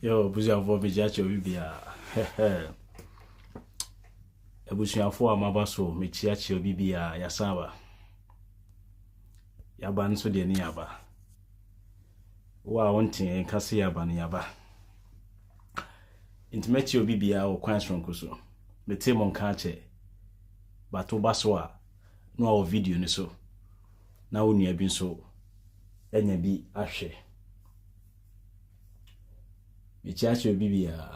Yo, busuafo bejacho bibia. Busuafo amabaso mechiachi bibia yasaba. Yaba nso de ni yaba. Wa wontin kase yaba ni yaba. Intimechi bibia o kwanson koso. Mete mon kanche. Bato baso a no a video ni so. Na wonu abi nso enya bi ahwe. Mechiachi bibia.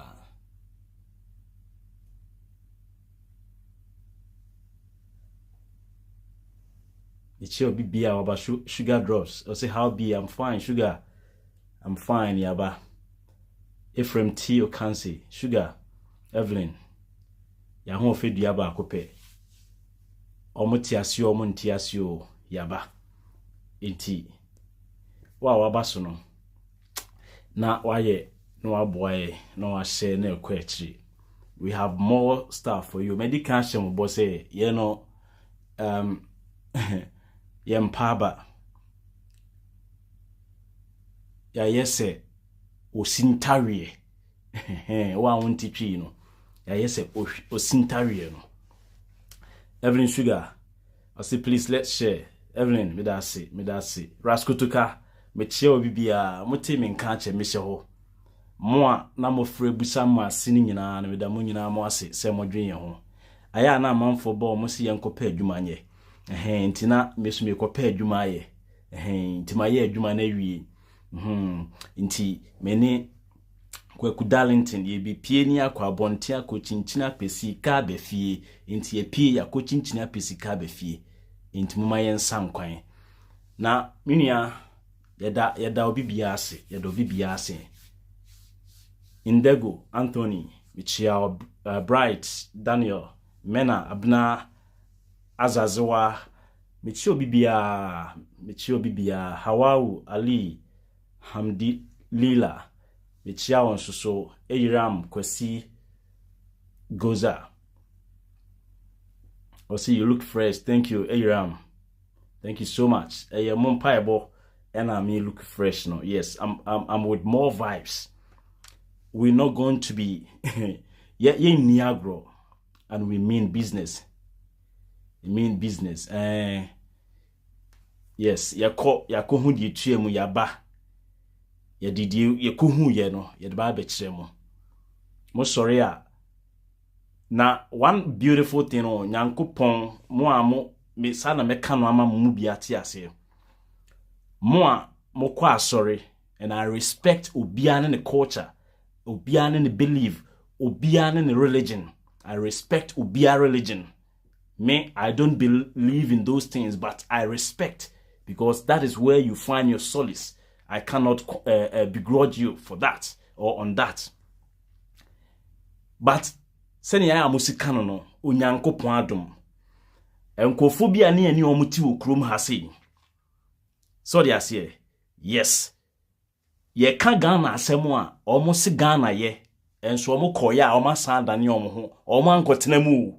Ichio bibia about sugar drops. Or say how be I'm fine, sugar. I'm fine, yaba. Ephraim T Okansi, sugar. Evelyn. Ya ho fe duaba akope. Omotiasio omontiasio yaba. Inti. Wa wabaso no. Na waye no aboye no ahye na ekwachi. We have more stuff for you. Medical shame bo say, you know, yempaba ya yese osintarie wa wonti twi no ya yese osintarie no. Evelyn Sugar, I say please let's share. Evelyn me da say Raskutuka me chia obibia mote me nka che me ho mo a na mo frɛ busa mo asini nyina na me da mo nyina mo ase se mo dwen ye ho aya na amanfo ba mo se yenkopa adwuma nye ntina mesu me kopa adwuma ye ntima ye adwuma na wie nti meni kwaku Darlington ye bi pie ni akwa abonte akochinchina pesi ka be fie nti ye pie akochinchina pesi ka be fie nti muma ye nsankwan na menua yeda obibia ase Indego Anthony Michia Bright Daniel Mena Abna Azazewa Michio bibia Hawau Ali Hamdi Lila Michia Wonsoso Eiram Kwesi Goza. I see you look fresh. Thank you, Eiram. Thank you so much. Mumpaibo and I me look fresh now. Yes, I'm with more vibes. We're not going to be yeah Niagara and we mean business. Yes, yako hu di tuemu yaba. Ya didi yako hu ye no, ya ba be kiremu. Mo sorry a na one beautiful thing on Nyankopon mo amo me sana meka no ama mu bi ate ase. Mo a mo kwa sorry and I respect obiane ne culture, obiane ne belief, obiane ne religion. I respect obia religion. Me, I don't believe in those things, but I respect because that is where you find your solace. I cannot begrudge you for that or on that. But seni ya musika no Onyankopon adom. Enkofo bia ne ani omuti wo krom ha sei. So they say, yes. Ye ka Ghana asemo a omo se Ghana ye. Enso omo koya a omo san dane omo ho. Omo ankotena mu.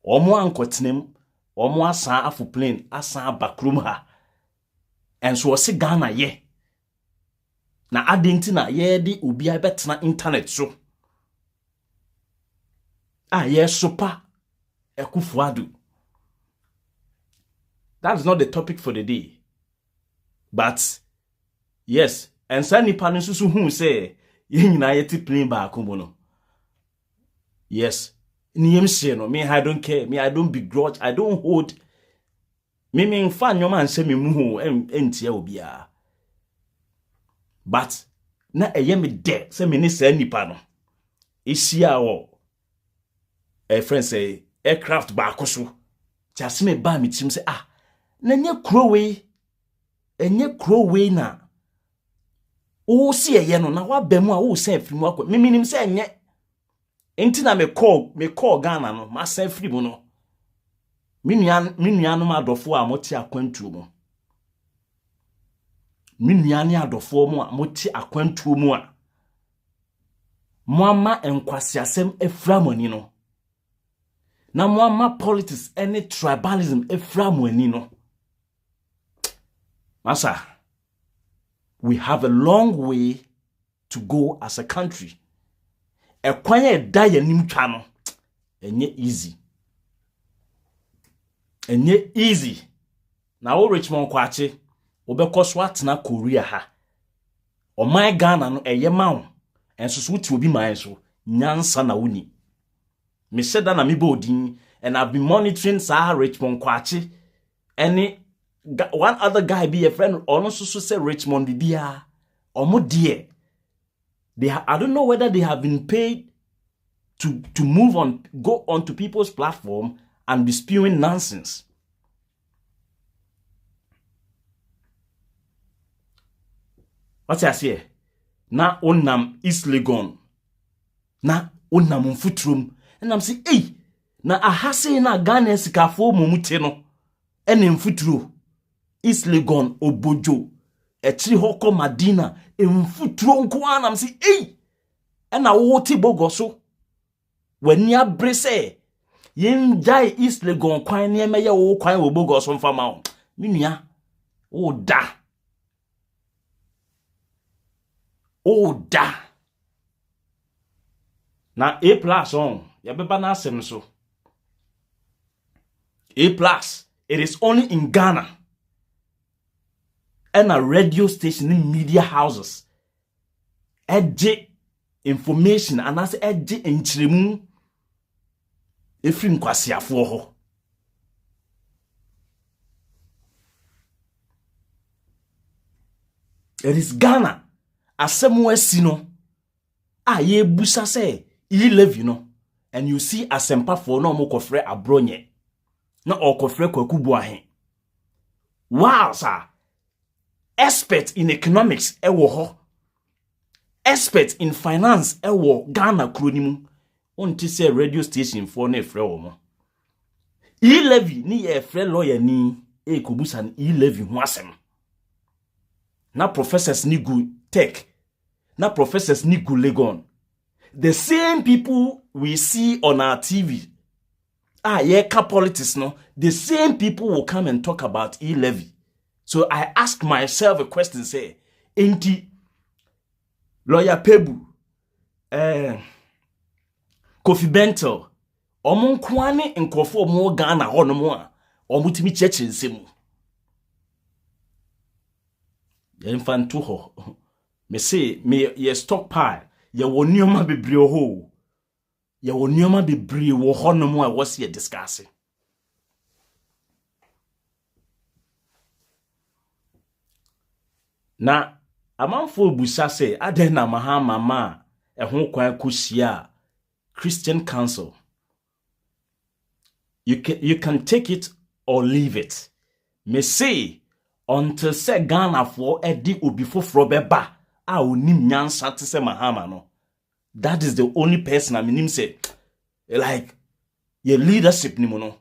Omo ankotenem, omo asan afu plane, asan bakrum ha. Enso o se Ghana ye. Na adenti na ye di obi a betena internet so. Ye sopa Ekufuadu. That's not the topic for the day. But yes, and sani panu susu hu say ye nyina ye ti plane ba akomo no. Yes. No, me I don't care, me I don't begrudge, I don't hold. Me fan your man say me mu entia obia. But na eye me de say me ni say nipa no. Isia wo a friend say aircraft ba akoso. Just me ba me tim say na nye kro we na. O si eye no na wa ba mu a wo say afimu akọ. Me nim say enye enti na me call Ghana no ma san free mu no minua no adofo a moti akwantuo mu minua ne adofo mu a moti akwantuo mu a moama enkwasiasem efra mani no na moama politics any tribalism efra mani no masa we have a long way to go as a country. A quiet die nim channel. And yet easy. And yet easy. Now Richmond Kwache, Obeko swat na Korea ha. O my Ghana no eye ma and so sweet will be my so nyansa na uni. Me said that na mi bodin, and I've been monitoring Richmond Kwache. Any one other guy be a friend, also say Richmond Bibia or more dear. I don't know whether they have been paid to move on, go onto people's platform and be spewing nonsense. What's I say? Na onam East Legon. Na onam mfutrum. And I'm saying, hey, na ahase na Ghana sikafo momute no. Ene mfutru. East Legon obojo. Etri hoko Madina. Mfutru nkwa na I'm saying, hey. Ena woti bogoso. When ya brese. Yen jai East Legon kwan ni eme ya wo kwan wo bogoso mfama o. Minua. O da. Oh da. Na Aplus on. Ya beba na asem so. Aplus. It is only in Ghana. And a radio station in media houses. Edge information and as edge in chirimu. Efrim kwasi afo ho. It is Ghana. Asem wesi no ye busa say e live and you see asempa for no mo kofre abronye na okofre kwakubu ahen. Wow sir, expert in economics ewo ho, expert in finance ewo Ghana kronimu onti say radio station for na efre wo mo e levy ni ye efre lawyer ni e kobusa ni e levy ho asem na professors ni gu tech, na professors ni gu Legon. The same people we see on our TV, politics no, the same people will come and talk about e-levy. So I ask myself a question, say, enti lawyer Pebu, Kofi Bento, omon kwane nkofo mo Ghana hono mo a omutimi cheche nsemu. Yenfantu ho. Me say me ye stockpile ye wo nneoma bebre ho. Ye wo nneoma bebre wo hono mo a wose ye discussing. Na amanfo busa say aden na Mahama ma ho kwan kosia Christian Council. You can take it or leave it. Me say until say Ghana for edi obi foforo beba a onim nyansa te say Mahama no. That is the only person I mean say like your leadership ni mo no.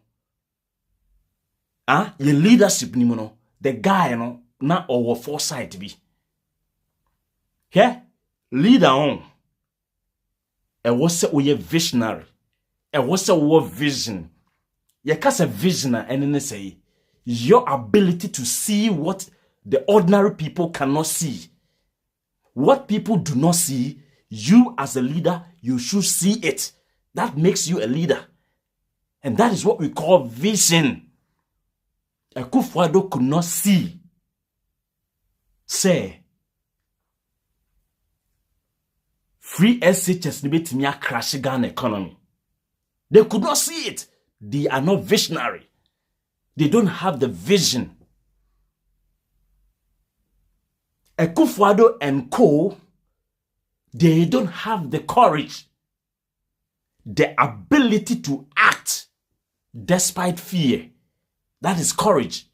Your leadership ni mo no. The guy no na owo foresight bi. Leader on. E was say we visionary. E was say we vision. You cast a visioner and then say your ability to see what the ordinary people cannot see. What people do not see, you as a leader, you should see it. That makes you a leader. And that is what we call vision. Akufo-Addo could not see. Say, free SHS nibetimi crash Ghana economy. They could not see it. They are not visionary. They don't have the vision. Akufo-Addo and co, they don't have the courage, the ability to act despite fear. That is courage.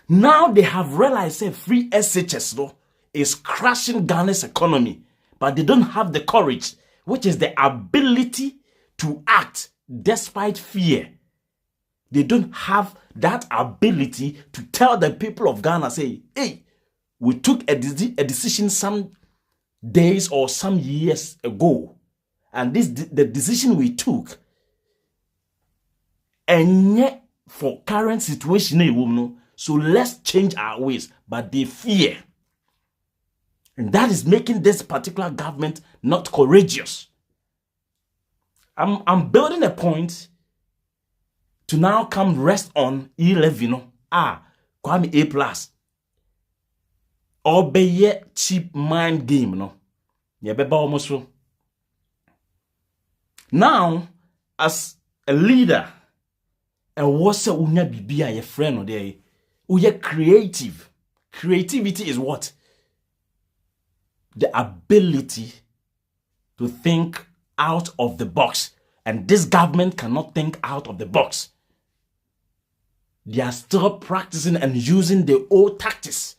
Now they have realized that free SHS no, is crashing Ghana's economy, but they don't have the courage, which is the ability to act despite fear. They don't have that ability to tell the people of Ghana, say, hey, we took a decision some days or some years ago, and the decision we took, and yet for current situation, so let's change our ways. But they fear. And that is making this particular government not courageous. I'm building a point to now come rest on E11, Kwame Aplus. Or be ye cheap mind game, no? Yeah, be almost so. Now, as a leader, and what's a unya bibia your friend or there, we are creative. Creativity is what? The ability to think out of the box. And this government cannot think out of the box. They are still practicing and using the old tactics.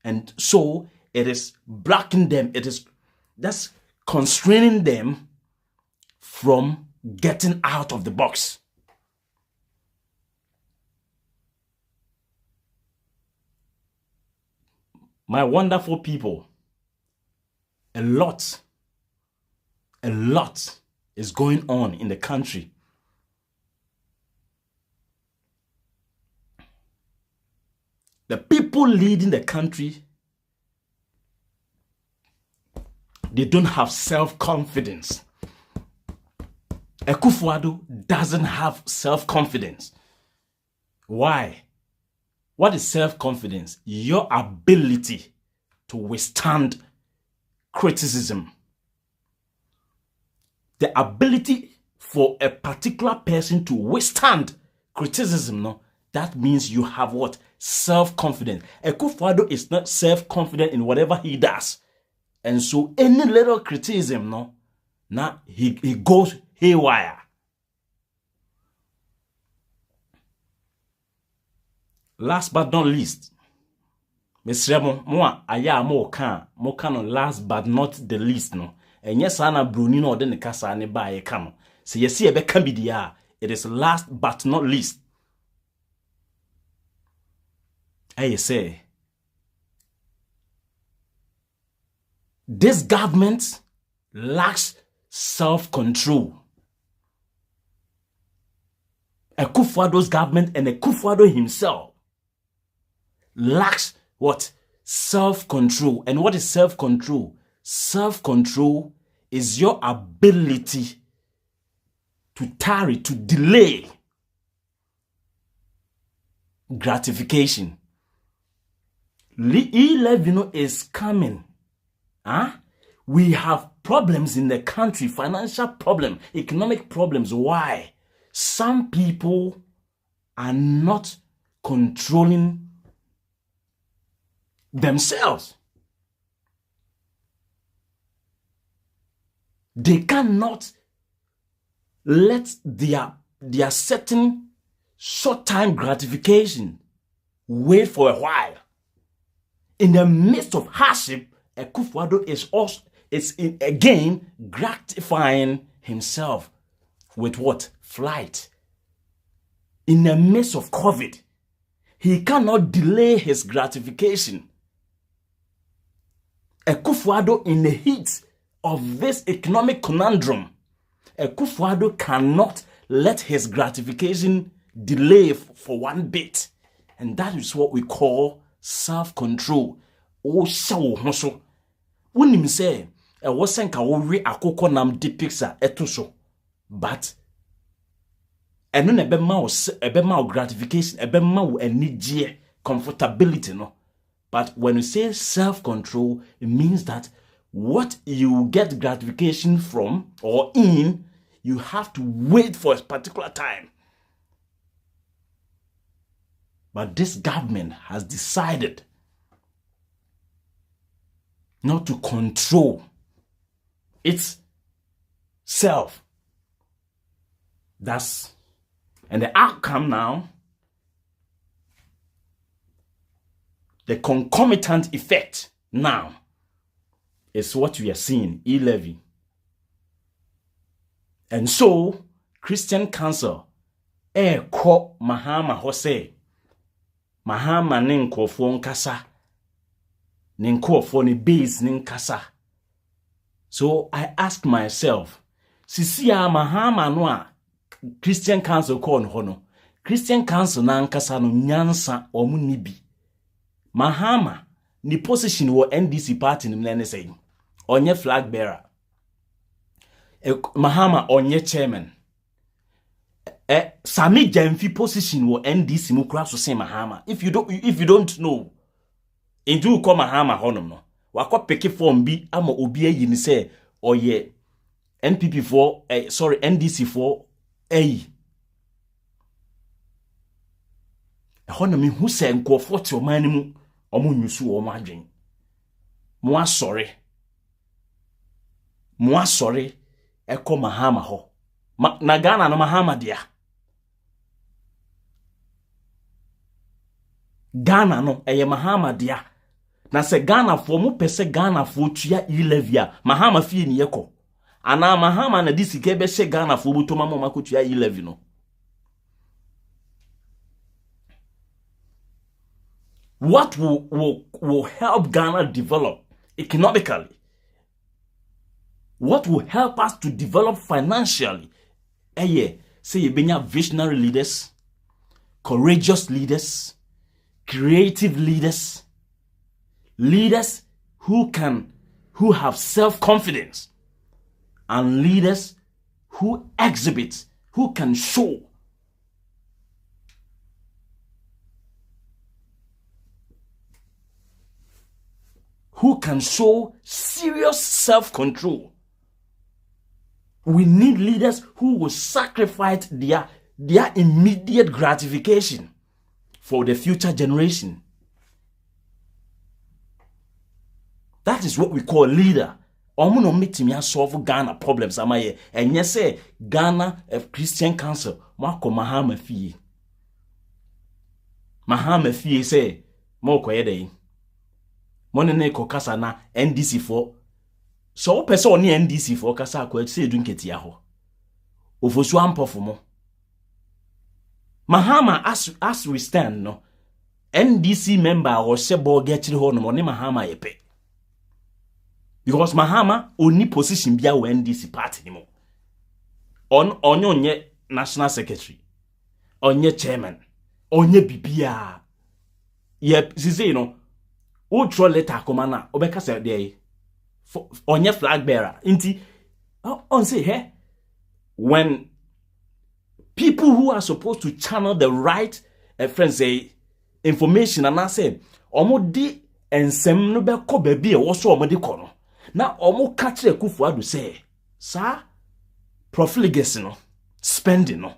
And so it is blocking them. It is that's constraining them from getting out of the box. My wonderful people, a lot is going on in the country. The people leading the country, they don't have self-confidence. Akufo-Addo doesn't have self-confidence. Why? What is self-confidence? Your ability to withstand criticism. The ability for a particular person to withstand criticism, no? That means you have what? Self-confidence. Akufo-Addo is not self-confident in whatever he does. And so any little criticism, no? Now he goes haywire. Last but not least, Mr. Mo aya mo kan no last but not the least, no? And yes, Anna Bruni no de ne kasa ne ba ye kan no. So you see ebe kan bi dia, it is last but not least. I say, this government lacks self-control. Akufo-Addo's government and Akufo-Addo himself lacks what? Self-control. And what is self-control? Self-control is your ability to tarry, to delay gratification. E11 is coming. We have problems in the country, financial problem, economic problems. Why? Some people are not controlling themselves. They cannot let their certain short-time gratification wait for a while. In the midst of hardship, Akufo-Addo is again gratifying himself with what? Flight. In the midst of COVID, he cannot delay his gratification. Akufo-Addo, in the heat of this economic conundrum, Akufo-Addo cannot let his gratification delay for one bit. And that is what we call self-control. Oh, so hoso. Unim say, e wasen ka wo re akoko nam de picture etoso. But eno na ebe ma gratification, ebe ma enije, comfortability, no. But when you say self-control, it means that what you get gratification from or in, you have to wait for a particular time. But this government has decided not to control its self. And the outcome now, the concomitant effect now is what we are seeing, E11. And so, Christian Council, ko Mahama Hose, Mahama ninkofo nkasa, ninkofo ni base ninkasa. So I ask myself, sisia Mahama no Christian Council ko no hono. Christian Council na nkasa no nyansa omu nibi. Mahama ni position wo NDC party nim na ne say onye flag bearer Mahama onye chairman Sami Jamfi position wo NDC mu kura so say Mahama if you don't know into come Mahama honom no wakọ pick form bi ama obi ayi ni say oye NPP for NDC for hono me hu se nkofo te oman mu omo nyusu o ma adwen mo asore eko Mahama ho na Ghana no Mahama dia Ghana no eye Mahama dia na se Ghana fo mo pese Ghana fo tua 11 Mahama fie ni yeko ana Mahama na disike be se Ghana fo butoma mo makotua 11 no. What will help Ghana develop economically? What will help us to develop financially? Say you bring visionary leaders, courageous leaders, creative leaders, leaders who have self-confidence, and leaders who exhibit, who can show serious self-control. We need leaders who will sacrifice their immediate gratification for the future generation. That is what we call a leader. Omo meet me solve Ghana problems amaye. And yes, say Ghana Christian Council mako Mahama fie. Mahama fie say mo koyede. Monene ko kasa na NDC for so person oni NDC for kasa ko say dunketia ho ofosu ampofo mo Mahama as we stand no NDC member or sebo getri ho no ne Mahama yepe because Mahama oni position bia wo NDC party ni mo onye national secretary onye chairman onye bibia yep sisi no o throw letter komana obeka say dey onye flag bearer inti on say hey when people who are supposed to channel the right friends say information and I say omo di ensem no be ko ba bi e wo so omo di kono na omo ka kire Kufuado say sa profligacy no spending no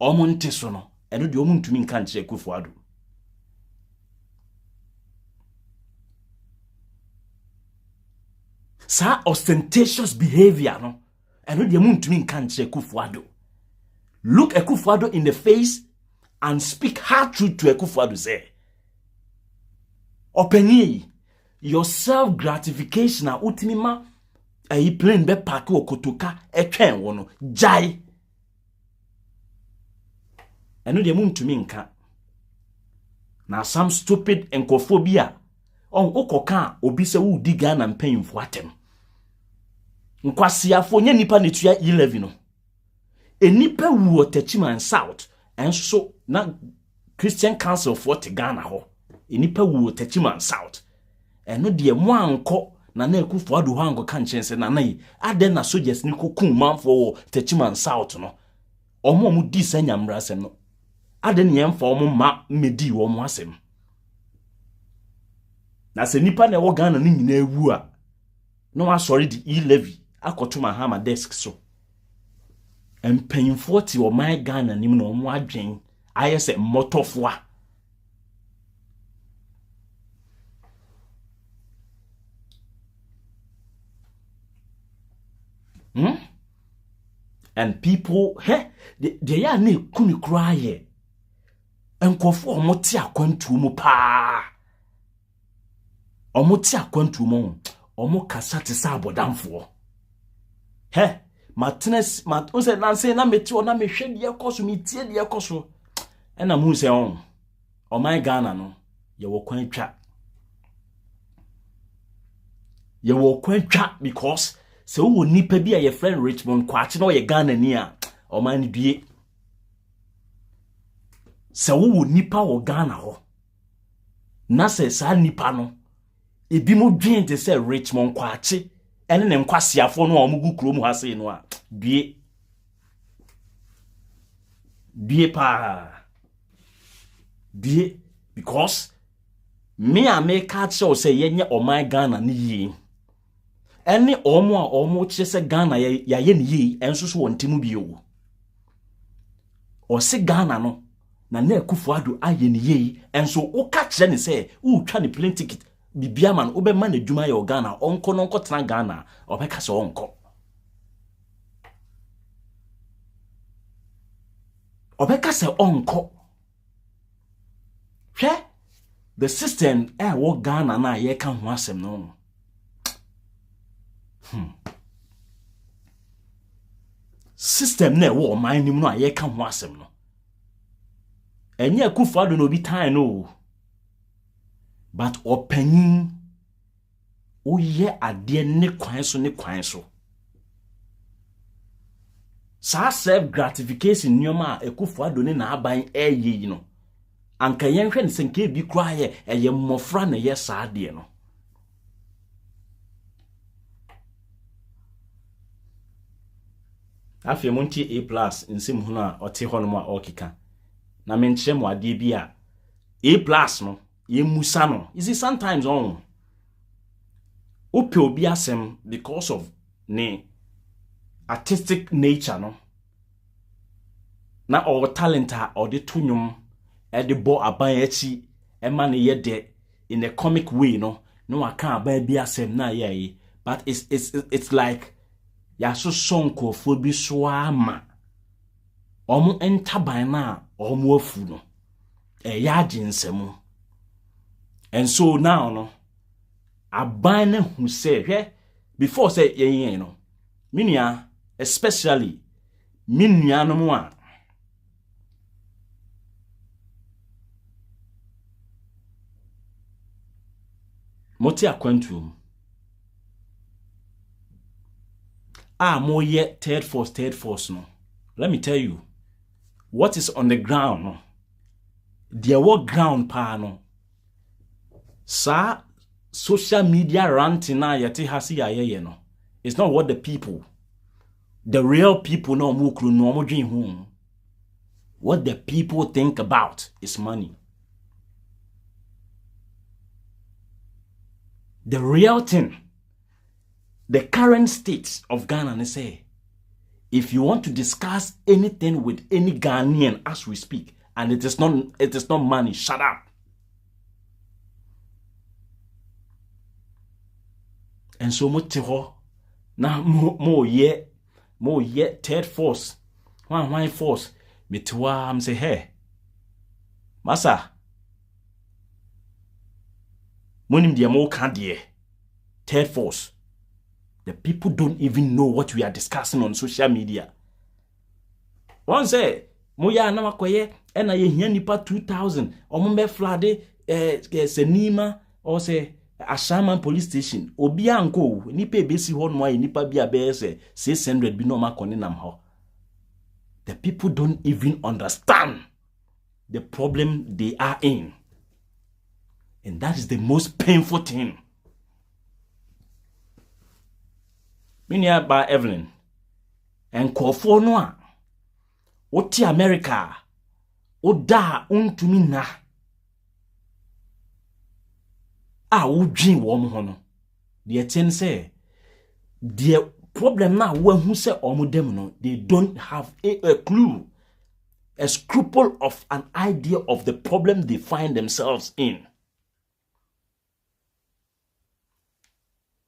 omo nte so no eno de omo ntumi nka kire Kufuado. Sa ostentatious behavior no eno de ntumi nka kire Kufuado. Look Kufuado in the face and speak hard truth to Kufuado say openi your self gratification na utimima ayi plain be park okotoka etwen wo no jai eno de ntumi nka na some stupid enkophobia on okoka obi se wo di Ghana mpanyimfo atem nkwasiafo nya nipa netua 11 no enipa wu Otachiman South enso na Christian Council for Ghana ho enipa wu Otachiman South eno de mo anko na Kufuado ho anko kan chense na nayi ade na soldiers ni kokun manfo wo Otachiman South no omo di sanyamra asem no ade ne yemfa omo ma medi wo mo asem na se nipa na wo Ghana ni nyina ewu a no wa sorry di e-levy akoto Mahama desk so empanyimfo ti o my Ghana nim na omo adwen ayese motofua and people they are ne kuni kraye enkofo omo ti akwantu mu pa omo ti akwantu mu omo kasa te sa abodamfo matnes unse na say na meti ona mehwe de ekoso metie de ekoso ena mu se on o my Ghana no ye wo kwantwa because se wo nipa bi a ye friend Richmond kwache na ye Ghana ni a o man due se wo nipa wo Ghana ho na se sa nipa no ebi mo dwen te say Richmond kwache ene ne nkwasiafo no omugu krom ha sei no a bie pa bie because me a me ka che o say yenye oman Ghana ni yi ene omo che se Ghana ya ye ni yi enso so wontimu bio o se Ghana no na Akufo-Addo aye ni yi enso o ka che ne say u twa ne plane ticket bibia man obema na dwuma ye Ghana onko no nko tena Ghana obeka se onko obeka se onko hwe the system wo Ghana na ye ka ho asem no system na wo man nim no ye ka ho asem no enye Akufo-Addo no bi time no but opanyin oye ade ne kwan so sa self gratification nyoma Akufo-Addo ne na aban yi no anka yenhwe ne senke bi kra ye mmofra na ye sa ade no afie monti A+ nsim hu na ote ho no ma okika na menche mo ade bi a A+ no ye musa no is it sometimes on ope obi asem because of ne artistic nature no na or talent or the tunum e de bo aban achi e ma ne ye de in a comic way no aka aban bi asem na ye but it's like ya so sonko fo bi so ama omo entaban na omo afu no ya aginsemu. And so now no aban who say hwe before say yen no minia especially minia no mo a moti akwantum mo ye third force no. Let me tell you what is on the ground no there what ground pa no sa social media ranting na yete hasi ayeye no it's not what the real people no mukru no mo dwen hu. What the people think about is money. The real thing, the current state of Ghana, they say, if you want to discuss anything with any Ghanaian as we speak, and it is not money, shut up. And so much now more yet third force, one force, me to am say hey, massa. Monim dia mo ka de third force. The people don't even know what we are discussing on social media. One say mo ya na makoye e na ye hia nipa 2000 omo be flade senima or say Ashaman police station obi anko nipa ebesi ho no aye nipa bia be say 600 bi no makone nam ho. The people don't even understand the problem they are in. And that is the most painful thing. Minia ba Evelyn. And kofo no a. Oti America. Oda untumi na. Udwin wo mo ho no. The ten say the problem na wo hu say omodem no, they don't have a clue, a scruple of an idea of the problem they find themselves in.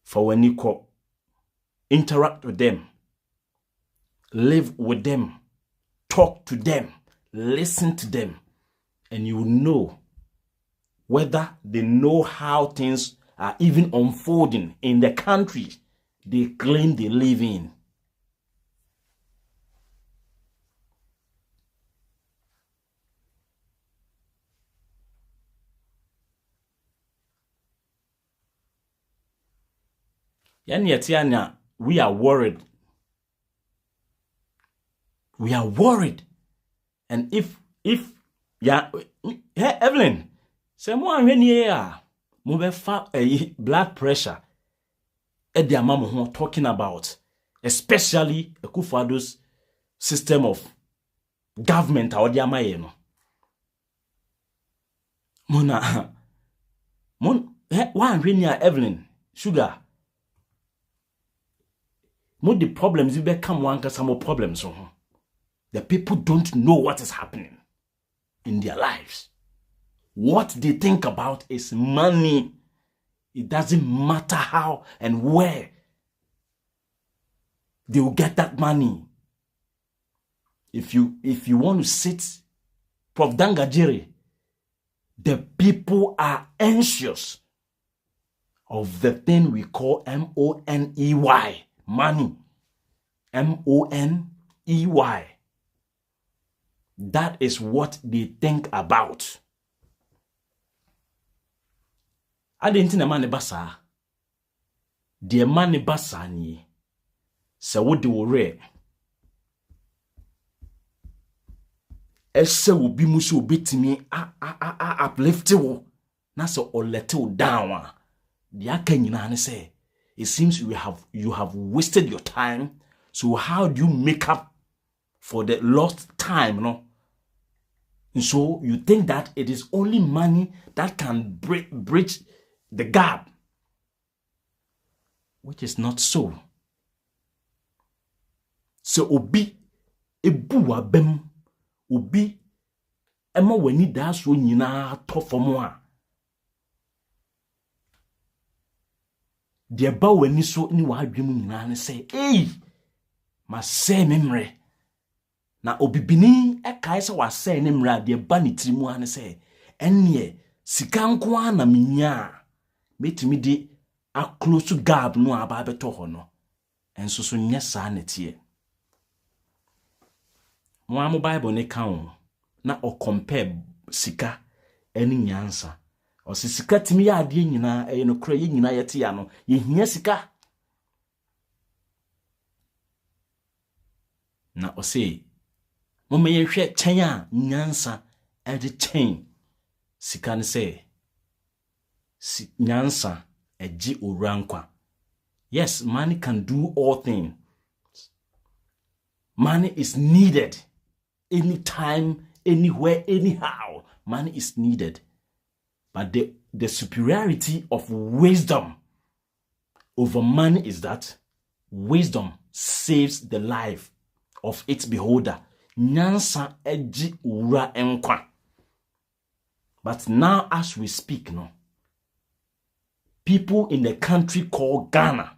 For when you call, interact with them, live with them, talk to them, listen to them, and you will know whether they know how things are even unfolding in the country they claim they live in. Yetiana, we are worried. We are worried. And if yeah, hey Evelyn, say mo anhwe ni ya. Mobefa blood pressure. Edi amamo talking about, especially Akufo-Addo's system of government or the amaye no. Mona one Renia Evelyn Sugar. Mo the problems you become one cause some more problems. The people don't know what is happening in their lives. What they think about is money. It doesn't matter how and where they will get that money. If you want to sit, Prof. Dangajiri, the people are anxious of the thing we call money, money. money. That is what they think about. I didn't think a man basa. The man basa ni. So what do we ese obi muso obetimi uplift wo na so olete wo down the aka nyina ne say it seems you have wasted your time, so how do you make up for the lost time, no? And so you think that it is only money that can bridge the gap, which is not so. So obi ebu abem obi ema wani da so nyina to fom a de ba wani so ni wa adwem nyina ne say ma say memre na obibini ekai se wa say ne mra de ba ne tirimu ane say enne sika nko a na menya metimi de close gap no aba beto ho no enso so nyesa na tie mo Bible ne kan na o compare sika eni nyansa o sika timi ya ade nyina no kra ye nyina yete ya no ye hia sika na o se mo me ye hwe chen a nyansa e de chen sika ne se nyansa eji owrankwa. Yes, money can do all things. Money is needed anytime, anywhere, anyhow. Money is needed. But the superiority of wisdom over money is that wisdom saves the life of its beholder. Nyansa eji ura enkwa. But now as we speak, no, people in the country called Ghana,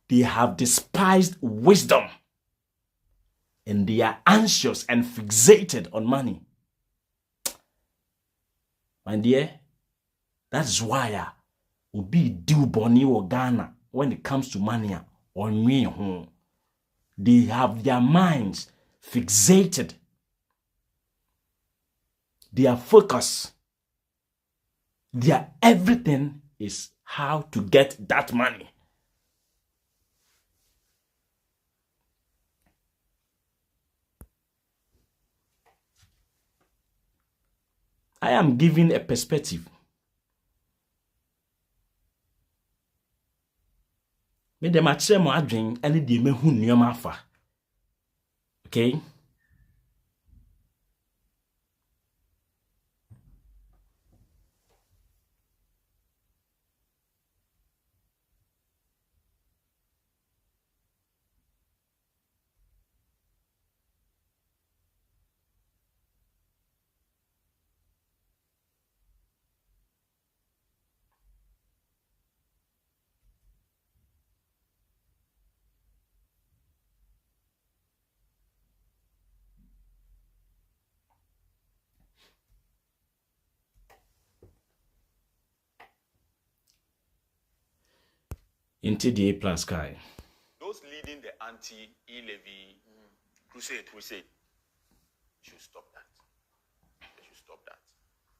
they have despised wisdom. And they are anxious and fixated on money. My dear, that's why Obi do boni or Ghana when it comes to money or me. They have their minds fixated. Their focus, their everything is how to get that money. I am giving a perspective. Me dem a mo adwen ene de mehu nneoma afa. Okay? Into the Aplus guy. Those leading the anti-e-levy crusade should stop that. They should stop that.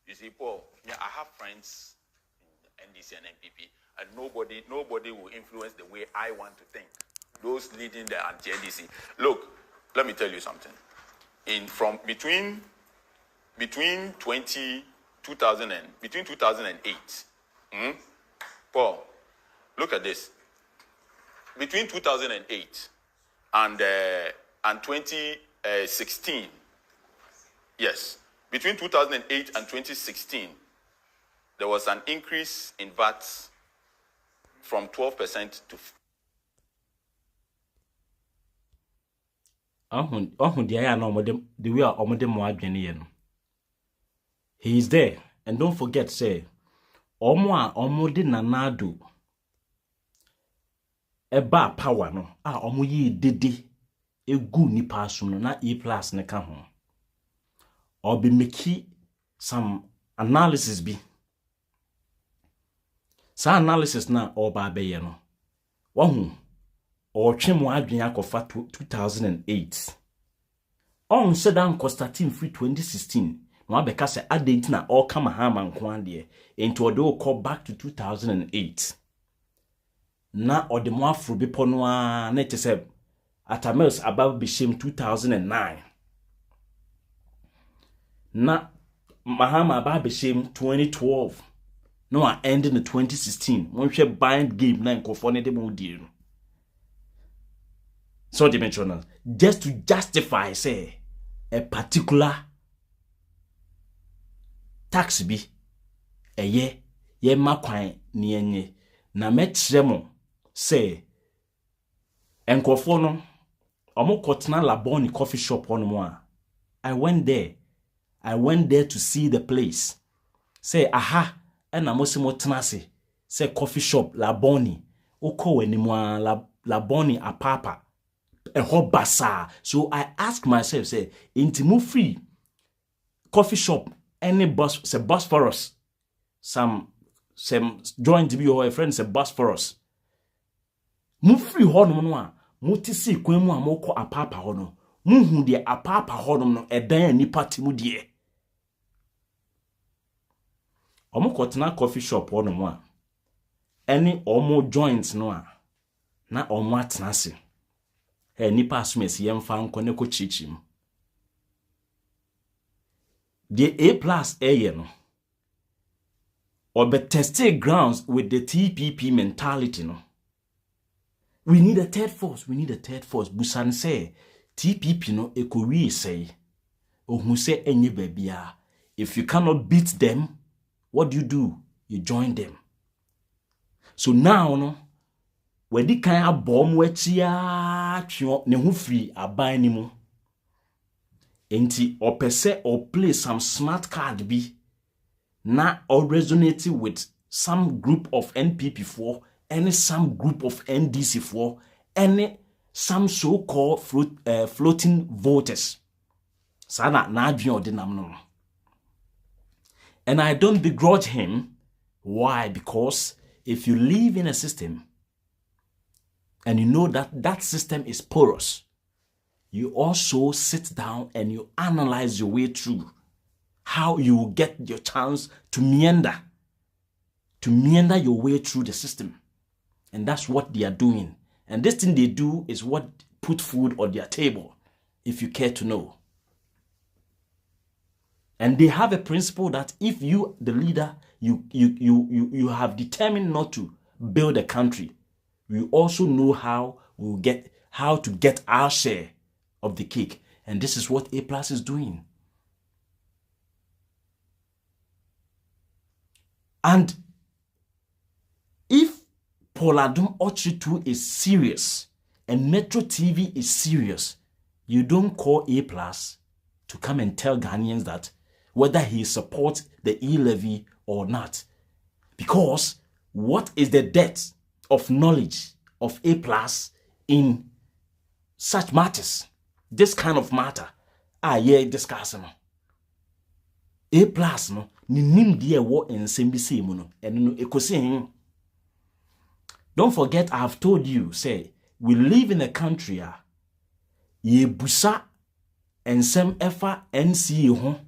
You see, Paul, yeah, I have friends in NDC and NPP, and nobody will influence the way I want to think. Those leading the anti-NDC. Look, let me tell you something. Between 2008 Paul, look at this. Between 2008 and 2016, yes, between 2008 and 2016, there was an increase in VAT from 12% to. The way he is there, and don't forget, say, omode nanado eba power no omo yi dede egu nipa so no na Aplus ne ka ho or be make some analysis bi. Sa analysis na oba be ye no wahu or twemo adwen akofa 2008 on sedan Constantine free 2016 no abeka se adent na all come Mahama nko ade into odo call back to 2008 na odemo afro bepo no a na tese atamels above bishim 2009 na Mahama above bishim 2012 no a end in 2016 one share bind game na nkofo ne de mo di no so dimensional just to justify say a particular tax bi eye ye makwan ni enye na metremo say enkofo no omo kotna laboni coffee shop on mo a I went there to see the place say aha ena mosimo tenase say coffee shop laboni uko wenimu a laboni apapa eho basa. So I ask myself say intimu free coffee shop any bus say bus for us some joint be your friend say bus for us mu free hono no a mutisi kwan mu amoko apapa hono muhu de apapa hono no edan nipa timu de omukotena coffee shop hono mu a any omo joints no a na omo atenase nipa asumesi yemfa nko ne ko chichim the Aplus no or be tested grounds with the TPP mentality no. We need a third force. Busan say TPP no ekori say ohun say enye babia. If you cannot beat them, what do? You join them. So now no when di kan abom wachia twa ne ho free aban ni mu enti opese or play some smart card bi na or resonate with some group of NPP for any some group of NDC for any some so-called floating voters. Sana na adwen odinam no. And I don't begrudge him. Why? Because if you live in a system and you know that that system is porous, you also sit down and you analyze your way through how you will get your chance to meander your way through the system. And that's what they are doing. And this thing they do is what put food on their table, if you care to know. And they have a principle that if you, the leader, you have determined not to build a country, we also know how to get our share of the cake. And this is what Aplus is doing. And if Poladum Ochitu is serious and Metro TV is serious, you don't call Aplus to come and tell Ghanaians that whether he supports the e-levy or not. Because what is the depth of knowledge of Aplus in such matters? This kind of matter. Discussing. Aplus no ni nim die wo ensem bi sei mu no eno no ekosi. Don't forget, I have told you, say, we live in a country ye busa ensem efa NCA ho,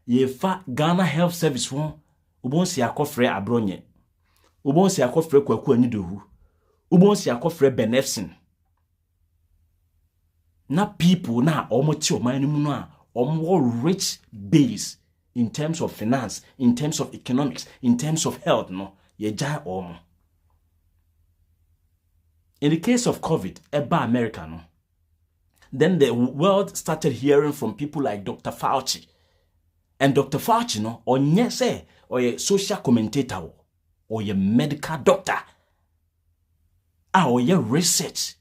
ye fa Ghana Health Service ho, ubonsi akofre abronye, ubonsi akofre kwaku anidohu, ubonsi akofre benefsin. Na people na omoti omani mu no a omo rich base in terms of finance, in terms of economics, in terms of health, no. ye jai omo. In the case of COVID, eba America no. Then the world started hearing from people like Dr. Fauci. And Dr. Fauci no, onye say, or a social commentator, or a medical doctor, or a research,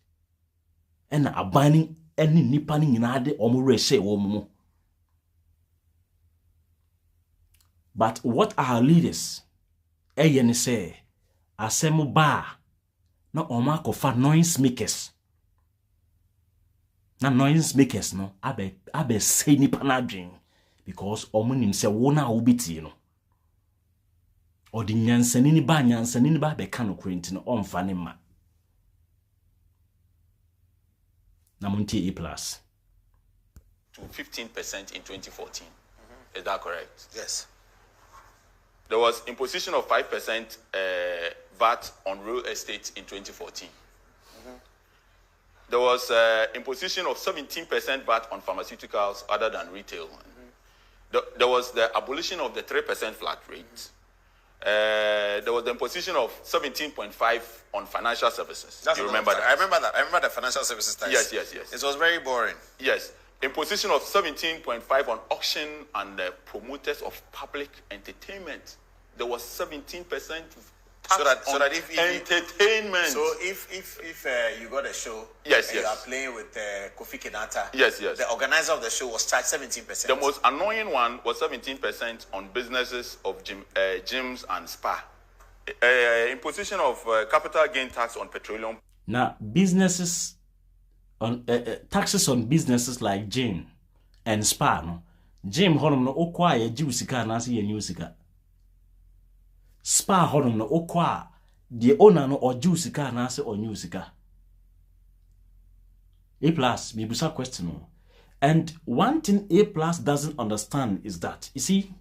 and a banning any nipping in ade or more say womo. But what our leaders, say, asemu ba, no omako fa noise makers. Na noise makers no, abe say nipa na dream. Because omunim se wona ubiti no. Or the nyansanini ba be kano krenti no omfane ma. Namunti A+. To 15% in 2014. Is that correct? Yes. There was imposition of 5% VAT on real estate in 2014. There was imposition of 17% VAT on pharmaceuticals other than retail. There was the abolition of the 3% flat rate. There was the imposition of 17.5 on financial services. That's you remember that? I remember that. I remember the financial services tax. Yes. It was very boring. Yes. Imposition of 17.5 on auction and promoters of public entertainment. There was 17% tax so that if entertainment. So if you got a show, yes, you are playing with Kofi Kenata, yes, the organizer of the show was charged 17%. The most annoying one was 17% on businesses of gyms and spa. Imposition of capital gain tax on petroleum. Now, businesses on taxes on businesses like gym and spa. No, gym honum no okwa ye jiusika na se ye newsika. Spa honum no okwa the owner no or jiusika na se or newsika. A+, mibusa question no. And one thing A+ doesn't understand is that, you see,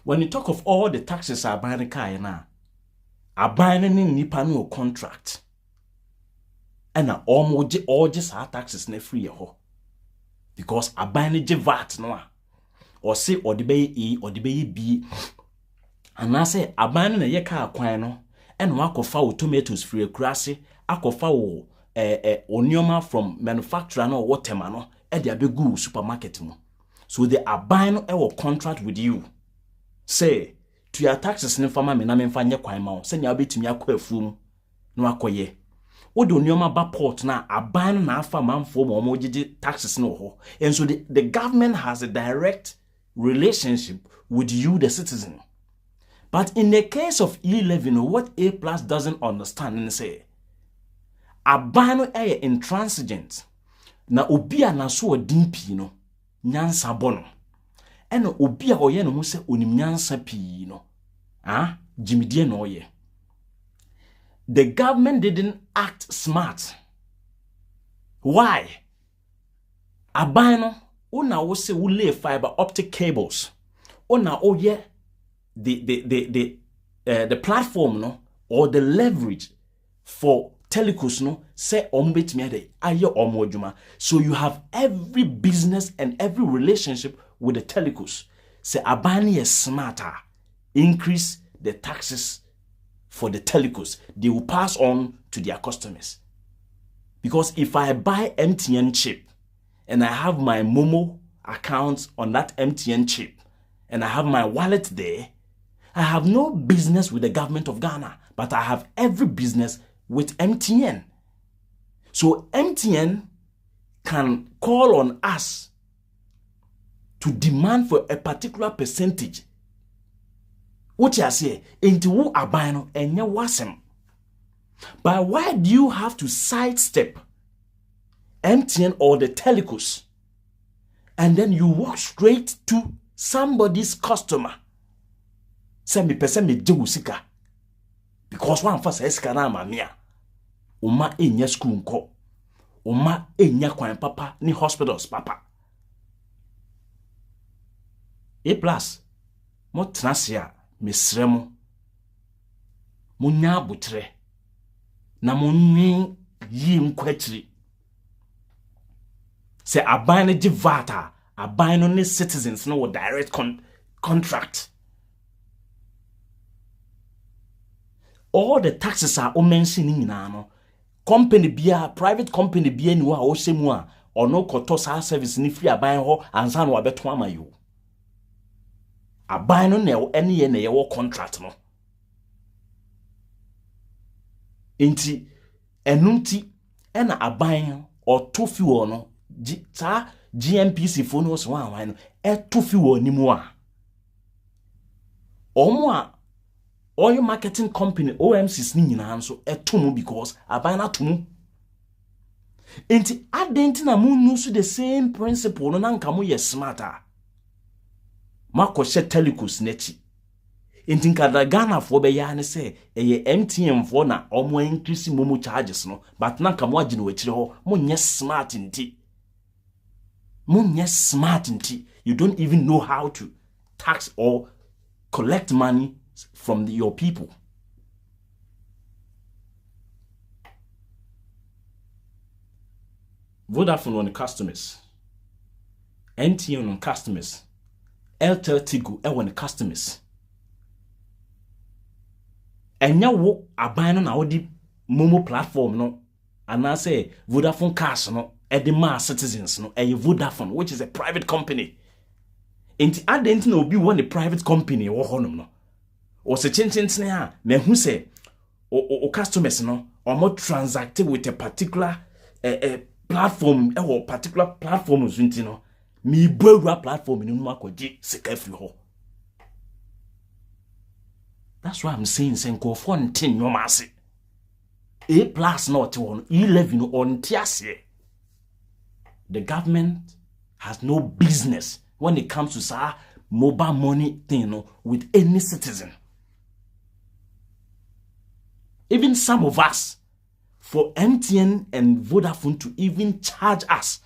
when you talk of all the taxes are buying car na, are buying nipa no contract. And almost all just our taxes ne free ho. Because a buying VAT no. Or say or the bay E or the bay B. And I say a buying a car no. And wako foul tomatoes free grassy, ako foul onioma from manufacturer no waterman no, e dia be good supermarket mo. So they are buying a contract with you. Say to your taxes ne fama me na me mfa nye kwan ma o. Se nya obetumi akọ afuum no akoye. Odo onioma ba port na aban na afa manfo mo mo gigi taxes no ho. And so the government has a direct relationship with you the citizen. But in the case of E11, what A+ doesn't understand and say abano eye intransigent na obi a na so odin pi no nyansa bono ena obi a oye no ho se onim nyansa pi no jimidie no oye. The government didn't act smart. Why? Abano una wo se wo lay fiber optic cables una oye the platform no or the leverage for telecos no say ombetimi ade aye omodjuma. So you have every business and every relationship with the telecos. Say abani is smarter, increase the taxes for the telecos. They will pass on to their customers. Because if I buy MTN chip and I have my Momo account on that MTN chip and I have my wallet there, I have no business with the government of Ghana, but I have every business with MTN. So MTN can call on us to demand for a particular percentage. What you say, into who abano and your wasem. But why do you have to sidestep MTN or the telecos and then you walk straight to somebody's customer? Send me person me jewusika. Because one first esika na mamia. Uma enya school nko. Uma enya kwan papa ni hospitals papa. A+, mo trasia mesremo. Mo nya butre. Na mo nwi yi nkwachiri. Se aban ne vata, aban no ne citizens no direct contract. all the taxes are mentioning in no company bia private company bia ni wa o semu a ono koto sa service ni free aban ho ansa no abeto ama you aban no na ene ye na ye wo contract no enti enunti ena aban oto fi wo no ta GMPC fo no so wan no eto fi wo nimu a omo a oil marketing company OMCs ni nyina nso eto mu because aban na to mu enti adenti na mu use the same principle no na nka mo ye smarter mako she telecos nechi enti nka Ghana fo be ya ne se eye MTN fo na omo increase momo charges no but na nka mo agine wachire ho mo nye smart nti you don't even know how to tax or collect money from your people. Vodafone on the customers, MTN on customers, Airtel Tigo on the customers. And now wo aban na odi Momo platform no, and I say Vodafone cash no, e the mass citizens no, e Vodafone which is a private company. Enti adenti na obi won the private company wo honom no. O se chinchin ha me hu se o customers no o mo transact with a particular platform particular platform zunti no mi buawura platform ni no akoje sika free ho. That's why I'm saying senko for ntin no mase Aplus not one 11 on tiase. The government has no business when it comes to mobile money thing with any citizen. Even some of us, for MTN and Vodafone to even charge us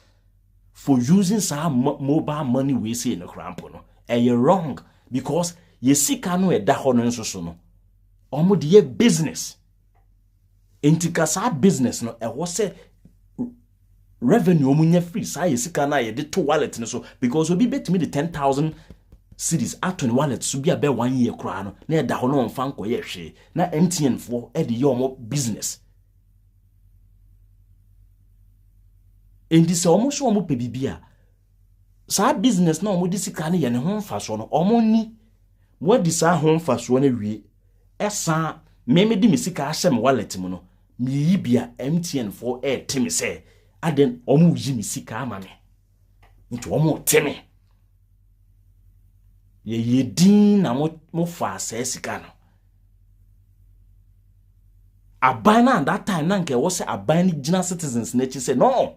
for using some mobile money we say in the crampo, and you're wrong because you see no e da hono so no. Omo de business. Intikasa business no e was say revenue omunya free sa yesika na ye de to wallet no so because obi bet me the 10,000 cedis at on wallet so be about 1 year kra no na e da hono on fan koye hwe na MTN for e de your business. Endi se omo so omo pe bibia sa business na omo di sika na ye ne ho mfa so no omo ni wadi sa ho mfa so na wie esa meme di misika ahye me wallet mu no mi yibia MTN for e temi say aden omo yi misika ama me nti omo temi ye yedin na mo fa asa sika no aban na that time na nke wo say aban ni gina citizens na chi say no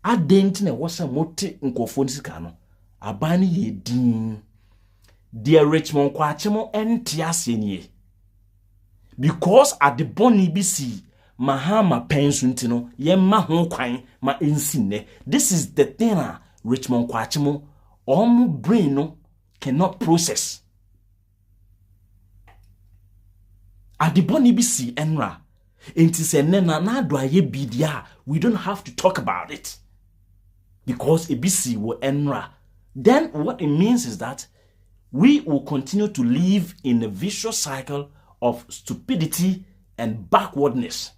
adenti na wo say mote nkofo ni sika no aban ni yedin dear Richmond kwachemo entiase nie because at the boni BC Mahama pensunti no yemma ho kwan ma ensine. This is the thing Richmond kwachemo brain no cannot process. At the boni BC enra enti se nena na do aye bidia we don't have to talk about it because ABC will enra. Then what it means is that we will continue to live in a vicious cycle of stupidity and backwardness.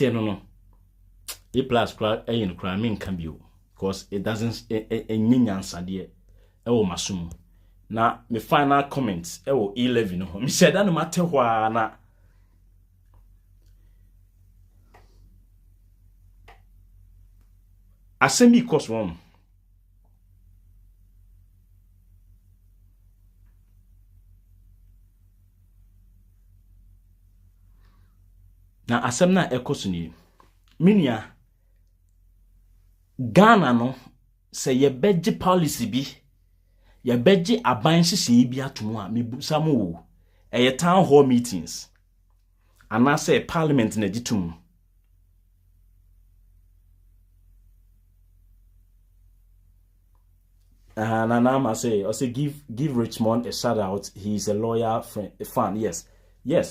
No. Aplus in crime can be because it doesn't answer there. Masum. Na me final comments 11 no. Me said no matter why na asemi cost one. Na asem na ekoso ni minia Ghana no se ye beji policy bi ye beji aban hihye bi atomo a mebusa mo wo eye town hall meetings ana se parliament na gitum Nanama say, I say give Richmond a shout out. He's a lawyer friend, a fan. Yes.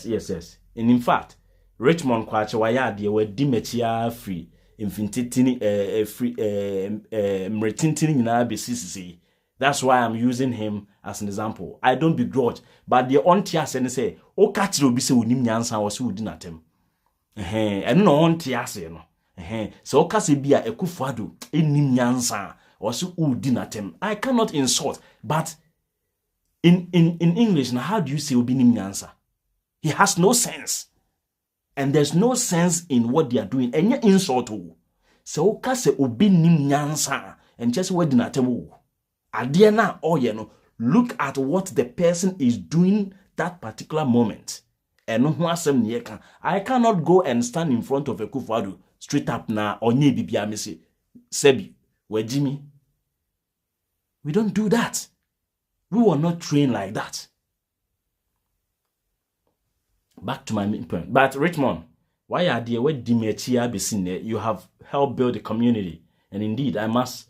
And in fact, Richmond kwache waya de we di metia free. Infintini free mretintini nyina be sisi. That's why I'm using him as an example. I don't begrudge, but the ontia say, "O catch obi se wonim nyansa wo se wodi natem." Eno no ontia se no. So o kase bia Ekufuado enim nyansa wo se wodi natem. I cannot insult, but in English now, how do you say obi nim nyansa? He has no sense. And there's no sense in what they are doing. Any insult. So o kase obi nim nyansa and just wodi natem. Adiana or look at what the person is doing that particular moment. And I cannot go and stand in front of Ekufuado straight up na onye bibia me say Sebi, where Jimmy? We don't do that. We were not trained like that. Back to my main point. But Richmond, why are there where Dimetia be seen there? You have helped build the community. And indeed, I must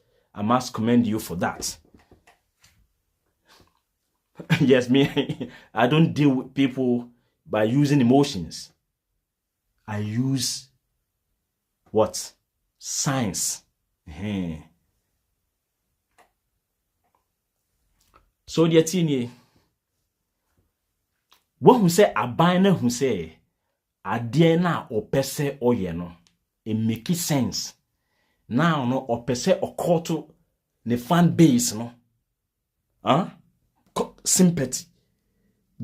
commend you for that. Yes, me, I don't deal with people by using emotions. I use what? Science. So the tini, what who say abine who say adiena opese oyeno, it make sense. Now no opese okoto ne fan base no, sympathy,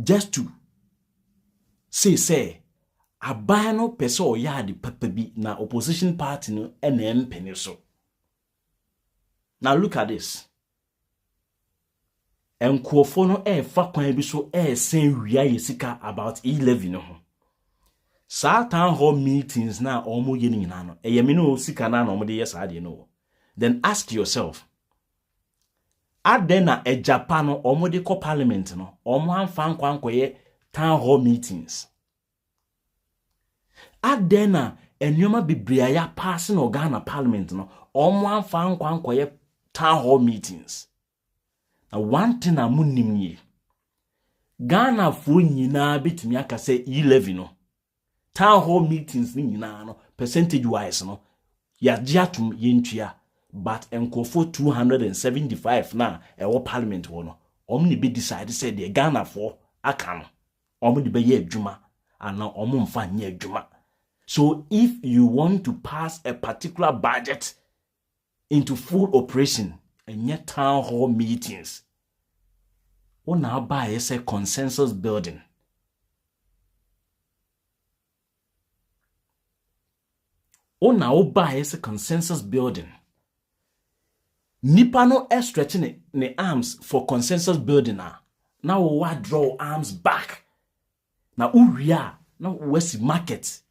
just to say aban no pese oya de papa bi na opposition party no ene mpene so. Now look at this. Enkuofo no fa kwan bi so sen wia yesika about 11 no ho. Sa town hall meetings na omo ye nyina no. Eyemi no sika na omo de yes ade no. Then ask yourself, adena Japan no omo de ko parliament no omo anfa nkwa nkoye town hall meetings. Adena enyoma bibria ya pass no Ghana parliament no omo anfa nkwa nkoye town hall meetings. Now one thing amunim ye Ghana fo nyina betumi aka say 11 no town hall meetings ni nyina no percentage wise no ya giatum yentua. But enkofo 275 na ewo parliament wo no omni be decide say the Ghana for aka no omni be ye adwuma ana omumfa nye adwuma. So if you want to pass a particular budget into full operation and yet town hall meetings, ona buy a consensus building. Ona buy a consensus building. Nipa no stretching ne arms for consensus building now we draw arms back. Now uria now west market.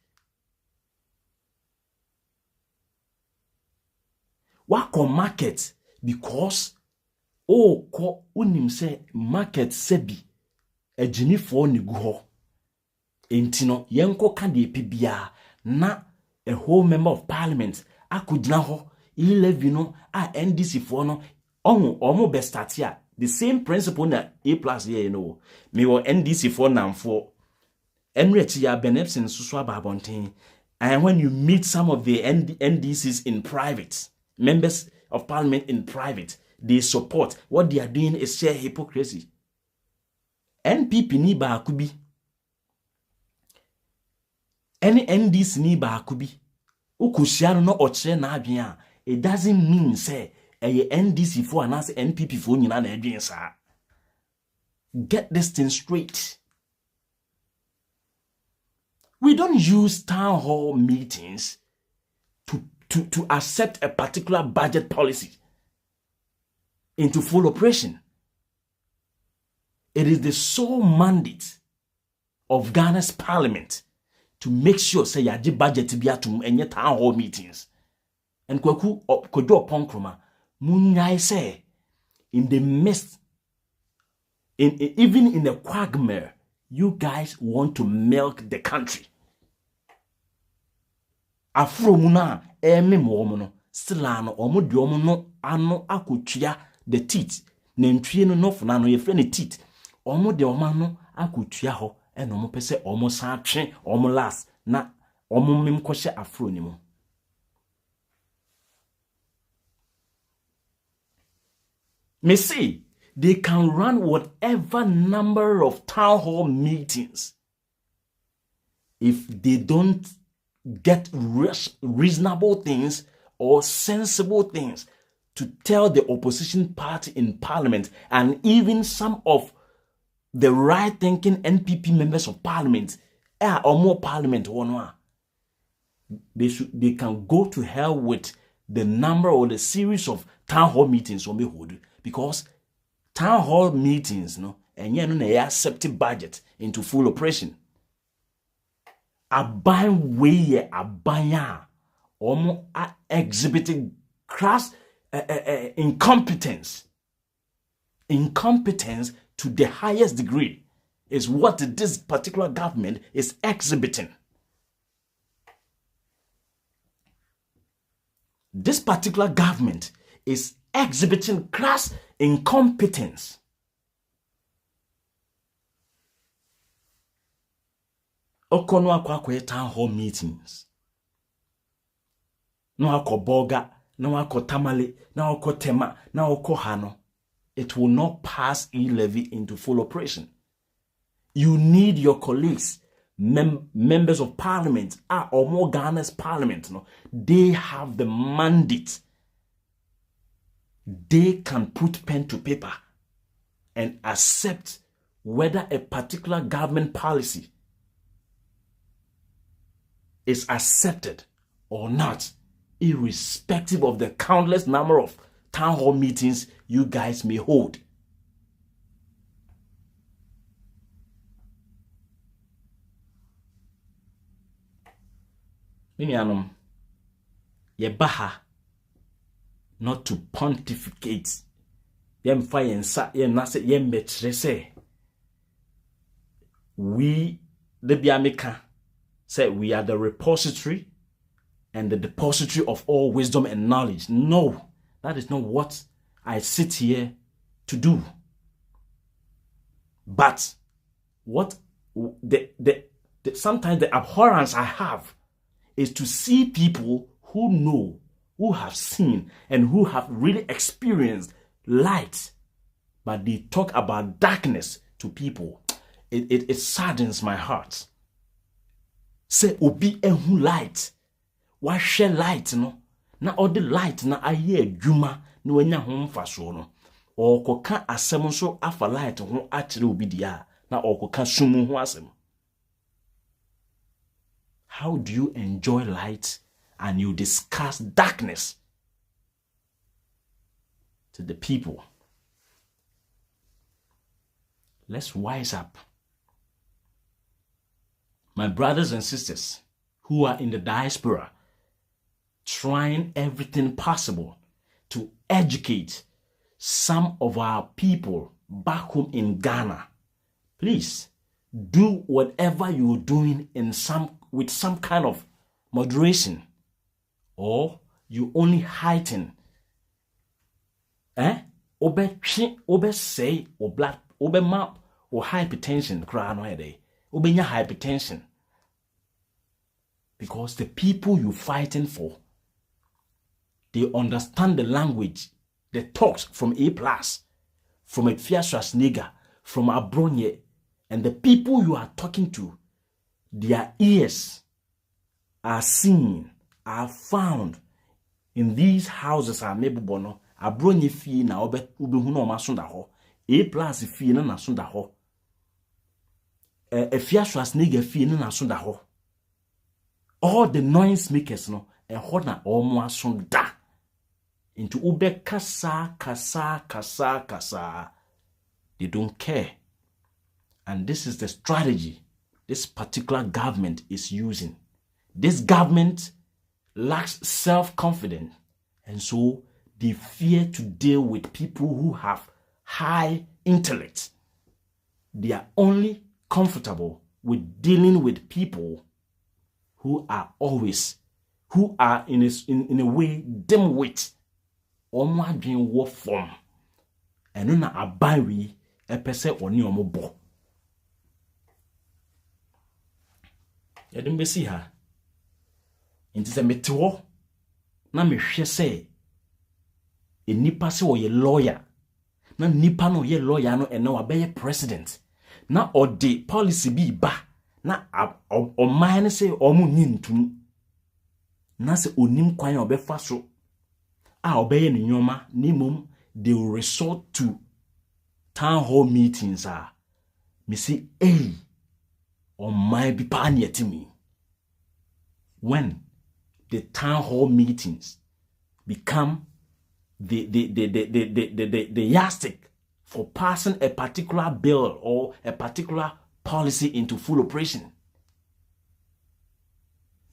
Wako market because ko unim say market sebi ejini for ni go entino yenko ka de pibia na a whole member of parliament akudina ho 11 no NDC for no omo best start here the same principle na Aplus here me wo NDC for nam for enrechi ya benepsin susu ababonten. And when you meet some of the NDCs in private, members of parliament in private, they support. What they are doing is sheer hypocrisy. NPP ni ba kubi. Any NDC ni ba kubi. Ukushiano no ochre na adwen. It doesn't mean say a NDC for and NPP for nyina na adwen sa. Get this thing straight. We don't use town hall meetings to accept a particular budget policy into full operation. It is the sole mandate of Ghana's parliament to make sure say yaji budget to be at any town hall meetings. And kwaku kodo ponkroma munyai say in the midst even in the quagmire, you guys want to milk the country. Afro muna eme mo no stilano omo di omo no ano akotua the teeth nantwie no no funa no ye frɛ ne teeth omo de omo no akotua ho ɛna omo pese omo san twe omo last na omo mem kɔhye afro ni mu. Me see, they can run whatever number of town hall meetings. If they don't get reasonable things or sensible things to tell the opposition party in parliament and even some of the right-thinking NPP members of parliament, or more parliament, they can go to hell with the number or the series of town hall meetings on me hold, because town hall meetings, and they accept budget into full operation. Aban way abanya omo are exhibiting crass incompetence to the highest degree is what this particular government is exhibiting. This particular government is exhibiting crass incompetence. Okono akwa town hall meetings. No akọ boga, no akọ tamale, no akọ tema, no akọ hano. It will not pass e-levy into full operation. You need your colleagues, members of parliament, or more Ghana's parliament. They have the mandate. They can put pen to paper and accept whether a particular government policy is accepted or not, irrespective of the countless number of town hall meetings you guys may hold. Minianum, yebaha not to pontificate. Yem fire and sa yem nase yem betrese. We the Biamika say we are the repository and the depository of all wisdom and knowledge. No, that is not what I sit here to do. But what sometimes the abhorrence I have is to see people who know, who have seen, and who have really experienced light, but they talk about darkness to people. It saddens my heart. Say obi ehu light. Why share light no? Na all the light na aye adwuma na wanya ho mfaso no. O koka asem so afa light ho akire obi dia na o koka sumu ho asem. How do you enjoy light and you discuss darkness to the people? Let's wise up. My brothers and sisters who are in the diaspora, trying everything possible to educate some of our people back home in Ghana, please do whatever you're doing with some kind of moderation, or you only heighten. Obe say or blood, obe map or hypertension, obenya hypertension. Because the people you're fighting for, they understand the language, the talks from Aplus, from Afiaswas Nigga, from Abronye, and the people you are talking to, their ears are seen, are found in these houses. Are maybe bono Abronye fi na ube huno masunda ho, Aplus fi na nasunda ho. Afiaswas Nigga fi na nasunda ho. All the noise makers no na omo asunda into ube kasa. They don't care. And this is the strategy this particular government is using. This government lacks self-confidence, and so they fear to deal with people who have high intellect. They are only comfortable with dealing with people who are in a way dim-wit, or more being war form, eno na aban wi epese oni omobo yadum besi ha nti se metewo na mehwe se enipa se wo ye lawyer na nipa no ye lawyer no ene wa be president na odi policy bi ba na oman se omu nyintum na se onim kwan obefa so a obeye ne nyoma nimum they will resort to town hall meetings me see oman bi pa na yetimi when the town hall meetings become the yardstick for passing a particular bill or a particular policy into full operation.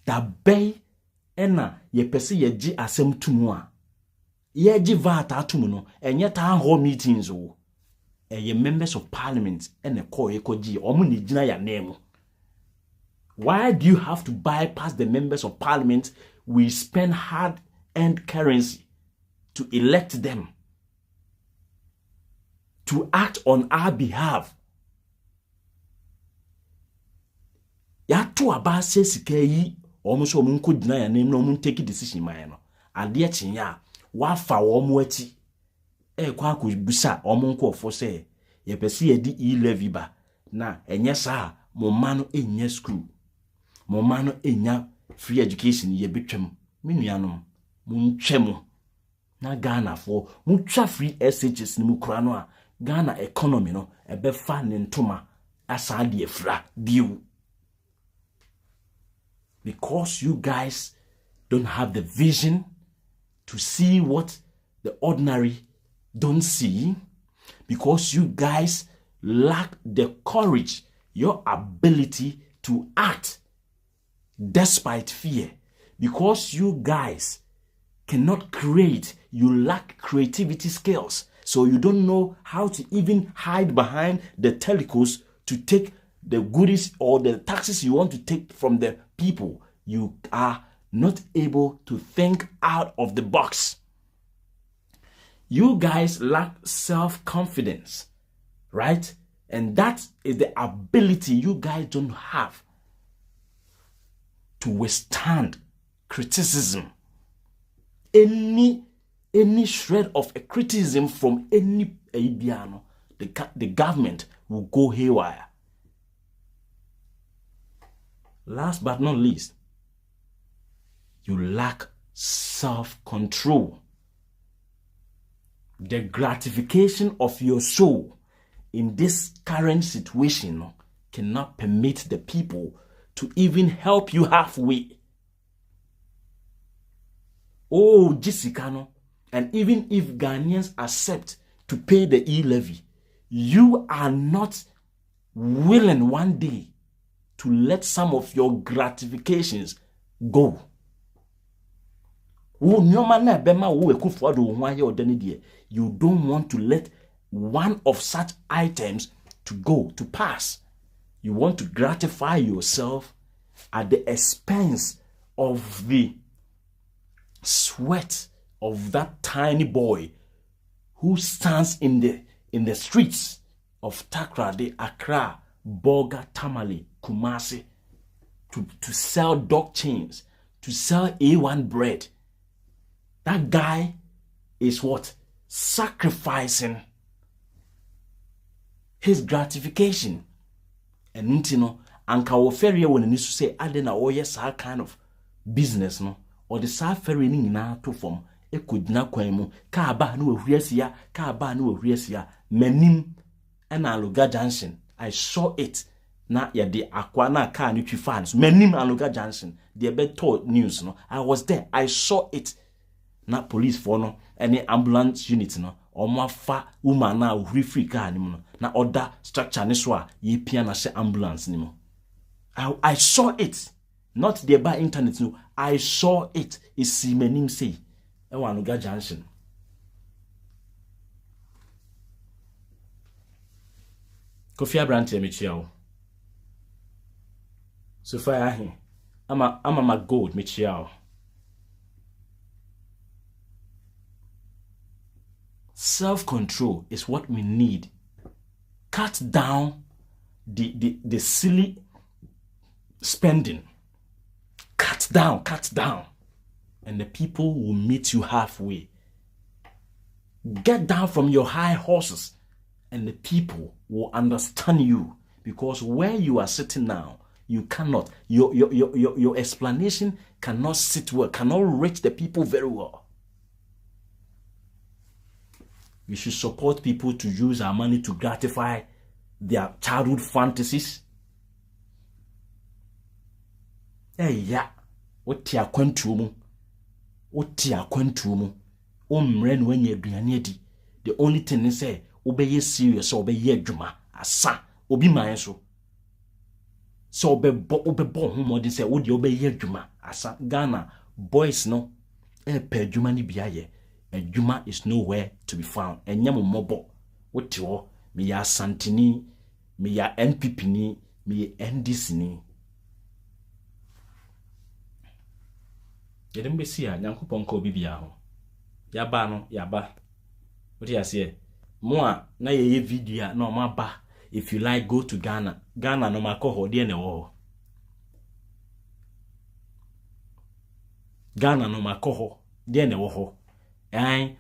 That bay ena ye pese ye ji asem tumu a ye ji vat atumu no enye town hall meetings o ye members of parliament ene ko ye ko ji omo ni gina ya name. Why do you have to bypass the members of parliament? We spend hard-earned currency to elect them to act on our behalf. Ya to aba se sika yi omo so omo nko gina ya name no omo take decision man no ade chinya wa fa omo achi kwa akubusa omo nko ofo se ye pese ye di e-levy ba na enye sa mo mano enye school mo mano enya free education ye betwem menuanom muntwem na Ghana for mutwa free SHS ni mukura no a Ghana economy no ebefa ne ntoma asa de afra biu. Because you guys don't have the vision to see what the ordinary don't see, because you guys lack the courage, your ability to act despite fear, because you guys cannot create, you lack creativity skills, so you don't know how to even hide behind the telecos to take the goodies or the taxes you want to take from the people. You are not able to think out of the box. You guys lack self-confidence, right? And that is the ability you guys don't have to withstand criticism. Any shred of a criticism from any Aibiano, the government will go haywire. Last but not least, you lack self-control. The gratification of your soul in this current situation cannot permit the people to even help you halfway. Oh, Jessica, and even if Ghanaians accept to pay the e-levy, you are not willing one day to let some of your gratifications go. You don't want to let one of such items to go, to pass. You want to gratify yourself at the expense of the sweat of that tiny boy who stands in the streets of Takrade, Accra, Boga, Tamale, Kumasi to sell dog chains, to sell A1 bread. That guy is what? Sacrificing his gratification. And anka wo ferry when ni so say adena wo yes that kind of business no, or the sa ferry ni na to form e kodina kwan mu ka ba na ohriasia ka ba na ohriasia manim na Aluga Junction. I saw it na ya de akwa na car ni twi fans manim Aluga Junction the beto news no. I was there, I saw it. Na police for no any ambulance unit no omo fa woman na ohri free car ni no na order structure ni so a ye pia na se ambulance ni mo. I saw it, not there by internet no. I saw it. It's manim say e wa Aluga Junction. Kofi Abrante me chia o so far ahe ama my gold me chia o Self-control is what we need. Cut down the silly spending. Cut down. And the people will meet you halfway. Get down from your high horses and the people will understand you, because where you are sitting now, you cannot, your explanation cannot sit well, cannot reach the people very well. We should support people to use our money to gratify their childhood fantasies. Hey, yeah. What ya kwentumu? When you do the only thing is say, obey serious or obey juma, asa, obi maenso. So obey home more than say, would you obey juma, asa, Ghana, boys no, per juma ni biaye, and juma is nowhere to be found, and yamu mobo, what you me ya Santini, me ya NPP ni, me NDC ni. Yedem besi a Nyankopon ko bibia ho. Yaba no, yaba. What you say? Moa na ye video no ma ba. If you like, go to Ghana. Ghana no ma ko ho de ne wo. Ghana no ma ko ho de ne wo ho.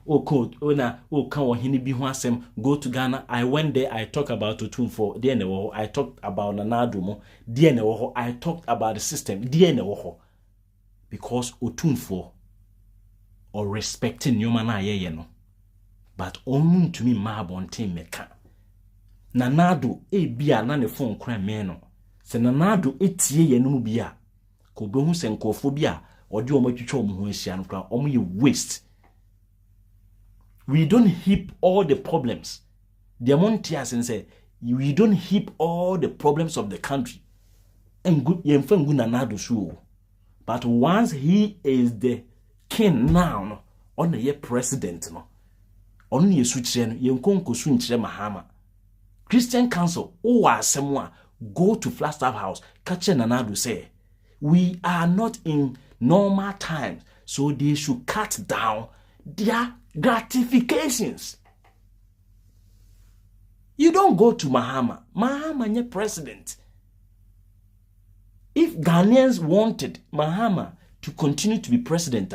O code ona o kan wo hini bi ho asem. Go to Ghana. I went there, I talk about Otumfo de ne wo. I talked about Nanado mo de ne wo. I talked about the system de ne wo. Because Otumfo or respecting your man ye no. But only to me ma bontin meka. Nanado bia na ne phone kran me no. Se Nanado etie ye no bia. Ko be hu se nkofo bia ode o matwitwa om ho ahia no kra om ye waste. We don't heap all the problems. The Montias and say we don't heap all the problems of the country. And good ye mfa ngu Nanado so. But once he is the king now, on the president, no, only a switch you can swing Mahama. Christian Council, someone go to Flagstaff House, catch an Nanado say, we are not in normal times, so they should cut down their gratifications. You don't go to Mahama. Mahama, your president. If Ghanaians wanted Mahama to continue to be president,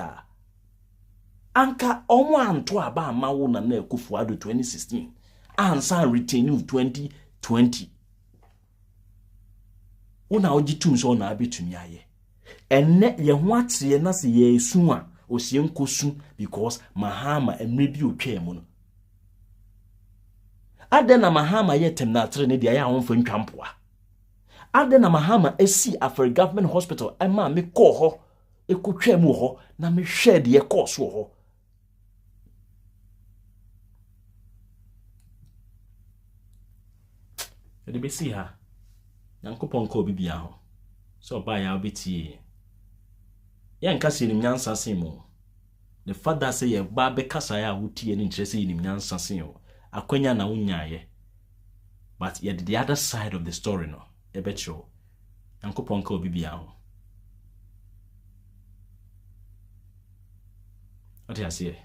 anka omo anto aba amawo na na Akufo-Addo 2016 ansa retain 2020. Una ogitum so na abetumi aye. Enne ye ho atie na se ye esu a osie nkosu because Mahama emre bi otwa mu no. Ade na Mahama ye tem na atre ne dia ya wonfa ntwampoa. Ade na Mahama esi Afri Government Hospital ema me ko ho ekotwa mu ho na me hwe de ye course ho. Ede be si ha. Nyankopon ko bibia ho. So ba ya obetie. Ye nka se nim nyansa sen mo. The father say ye ba be kasa ya wotie ni nkyere se nim nyansa sen o. Akwanya na wonyaye. But ye the other side of the story no. Ebecho. Nyankopon ko bibia ho. What you say?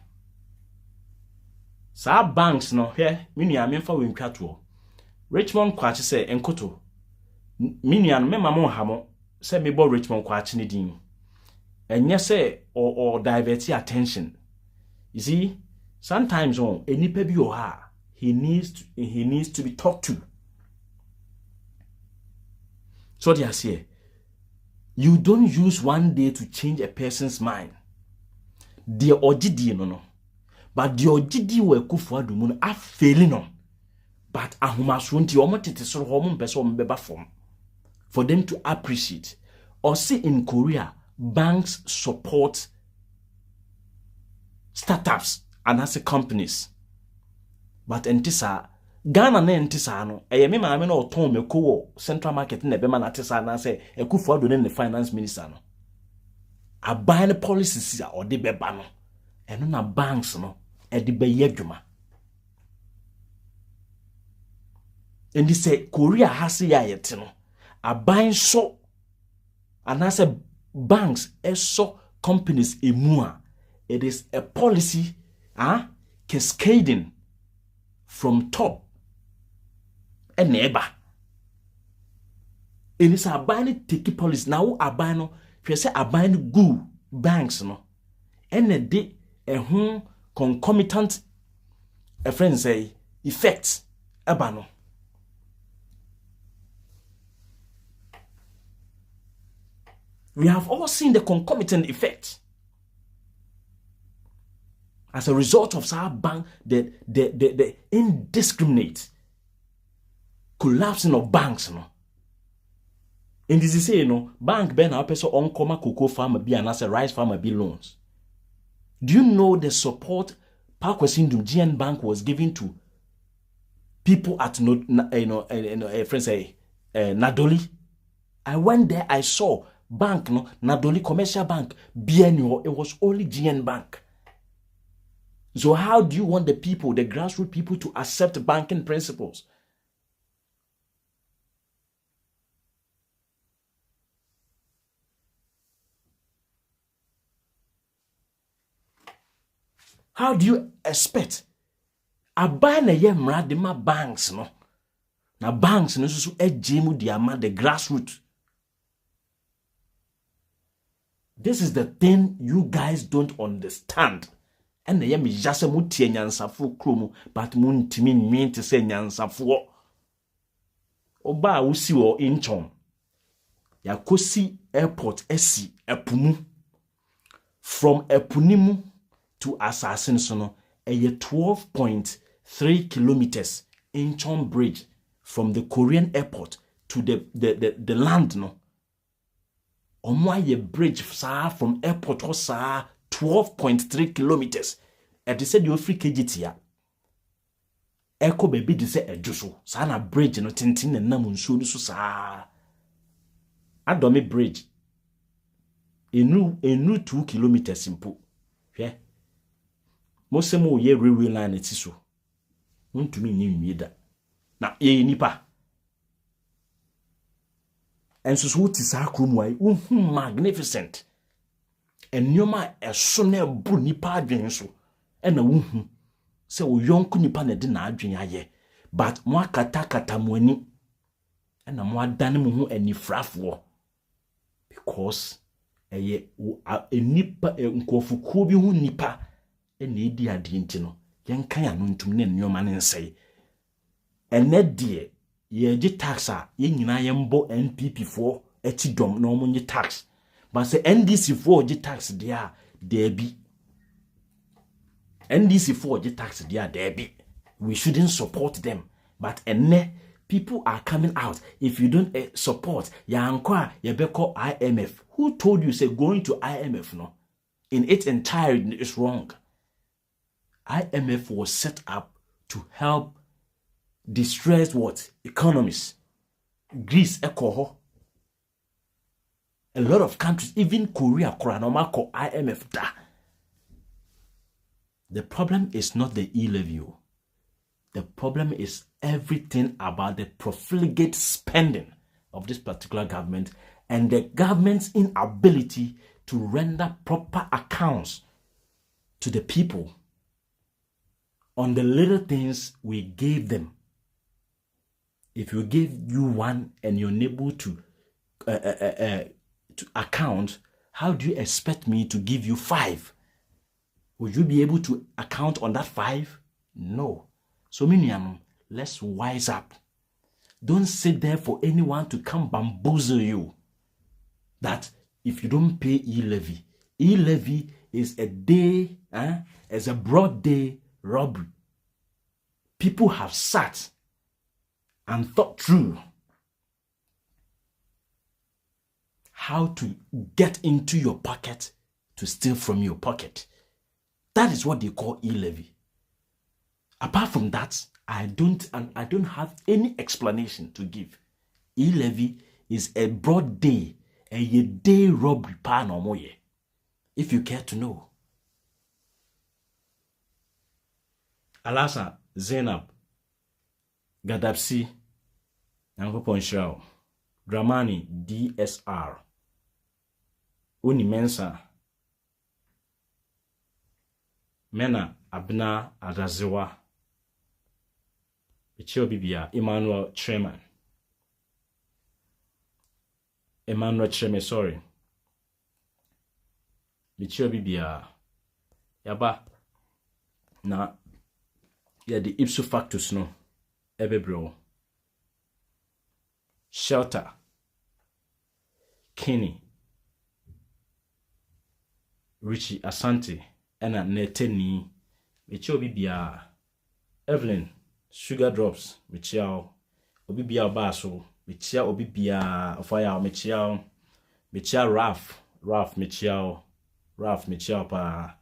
Sa banks no here, minu amemfa we ntwato. Richmond kwachi say enkoto. Minu me mama hamo say me bo Richmond kwachi ne din. Enye say or divert attention. You see, sometimes on enipa bi o ha, he needs to be talked to. So they say, you don't use one day to change a person's mind. The ogidi no. But the ogidi we Akufo-Addo mu no a failing on. But ahomaso nti omotete so homo mpese ombeba form for them to appreciate. Or see in Korea, banks support startups and as companies. But entisa Ghana na entisa no eye me maame na oton meko wo central market na be ma na tisa na say Akufo-Addo ne finance minister no aban policies a ode beba no eno na banks no e de be yadwuma. And they say Korea has ya yet no aban so and as a banks so companies emua. It is a policy cascading from top and neighbor. And it's a buying take policy now. A buying, if you say a buying good banks, no, and a day a home concomitant, a friend say effects a bano. We have all seen the concomitant effect as a result of our bank, the indiscriminate collapsing of banks, no. And this is say, bank ben our person on comma cocoa farmer be and as a rice farmer be loans. Do you know the support Parkwesindum GN Bank was giving to people at friends say Nadoli? I went there, I saw bank, Nadoli Commercial Bank, BNO, it was only GN Bank. So how do you want the people, the grassroots people, to accept banking principles? How do you expect a buy na ye mradema banks no? Na banks no so ejemu di ama the grassroots. This is the thing you guys don't understand. And ye me jase mu tie nyansafo kromu but mu ntimi nwi te se nyansafo. Oba wusi wo inchon. Ya kosi airport esi epumu. From epunimu to Assassin Sono, a 12.3 kilometers Incheon Bridge from the Korean airport to the land, no. Omwa ye bridge sa from airport ho sa 12.3 kilometers. And they said you free KGT. Eko baby they say ejuso. Sa na bridge no tintin na namu nsuo so sa. Adomi bridge. Enu 2 kilometers simple. Yeah. Mosemo ye railway line etiso. Untumi ni nwieda. Na ye nipa. Enso so ti sa krom wai, magnificent. Enyoma eso na bu nipa adwen so. E na wohu se wo yonko nipa na de na adwen aye. But mo akata mo ani. E na mo adane mo ho anifrafo. Because eye nipa nkofukuo bi hu nipa ene edi ade ntino yenkan ya no ntum ne nyoma ne nsai ene de ye gi tax a ye nyina ye mbo NPP fo eti dom na omunye tax but say NDC fo gi tax dia debi NDC fo gi tax dia debi we shouldn't support them but ene people are coming out. If you don't support yankwa yebeko IMF, who told you say going to IMF no in its entirety is wrong? IMF was set up to help distressed economies. Greece ekoho. A lot of countries, even Korea, Koranoma IMF da. The problem is not the e-levy. The problem is everything about the profligate spending of this particular government and the government's inability to render proper accounts to the people on the little things we gave them. If you give you one and you're unable to account, how do you expect me to give you 5? Would you be able to account on that 5? No. So minium, let's wise up. Don't sit there for anyone to come bamboozle you. That if you don't pay e-levy is a day, as a broad day robbery. People have sat and thought through how to get into your pocket to steal from your pocket. That is what they call e-levy. Apart from that, I don't have any explanation to give. E-levy is a broad day, a day robbery paranormal. If you care to know. Alasa, Zainab, Gadapsi, Nankopon Shao, Dramani, DSR, Unimensa, Mena, Abna Adazewa. Michio Bibia, Emmanuel Treman. Emmanuel Treman, sorry. Michio Bibia. Yaba. Na. Ya the ipso factus no. Ebebro. Shelter. Kenny. Richie Asante. Ena Neteni. Michio Bibia. Evelyn. Sugar drops. Michio. Obibia Baso. Michia Obibia. Ofaya. Michia Ralph. Michia pa.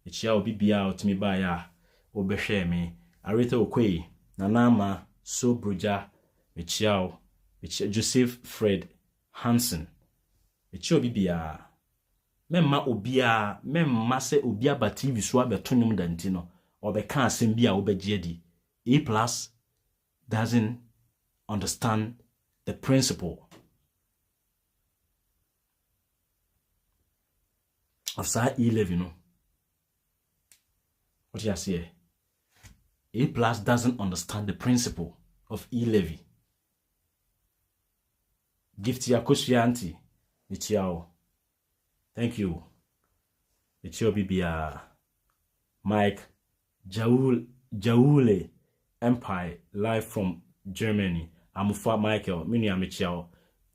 Michia Obibia. Otimi Baya. Obeshe me. Arita Okwe. Nanama. So Bruja. Michia Joseph Fred Hansen. Michia Obibia. Memma se obia ba TV so abetonum dantino. Obeka asem bia obegye Aplus doesn't understand the principle of sa E-Levy, no. What you say? Aplus doesn't understand the principle of E-Levy. Gift ya kosia auntie. Michiao. Thank you. Michio Bibia. Mike Jaule Empire live from Germany. Amufa Michael, mini Michiao.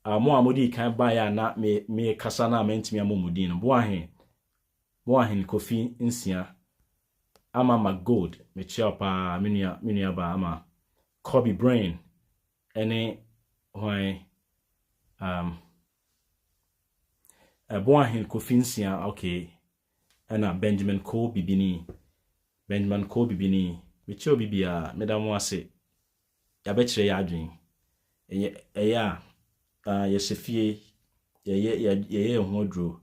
Mo amodi kan ba ya na me kasa na mentimi amomudi no. Boahin Kofi Insia. Ama Magold, Michiao pa mini aba ama Kobe Brain. Ene why Boahin Kofi Insia, okay. Ena Benjamin Cole Bibini. Michio Bibia, Madam Wase. Ya betche ya adwin. Yesefie ye hodro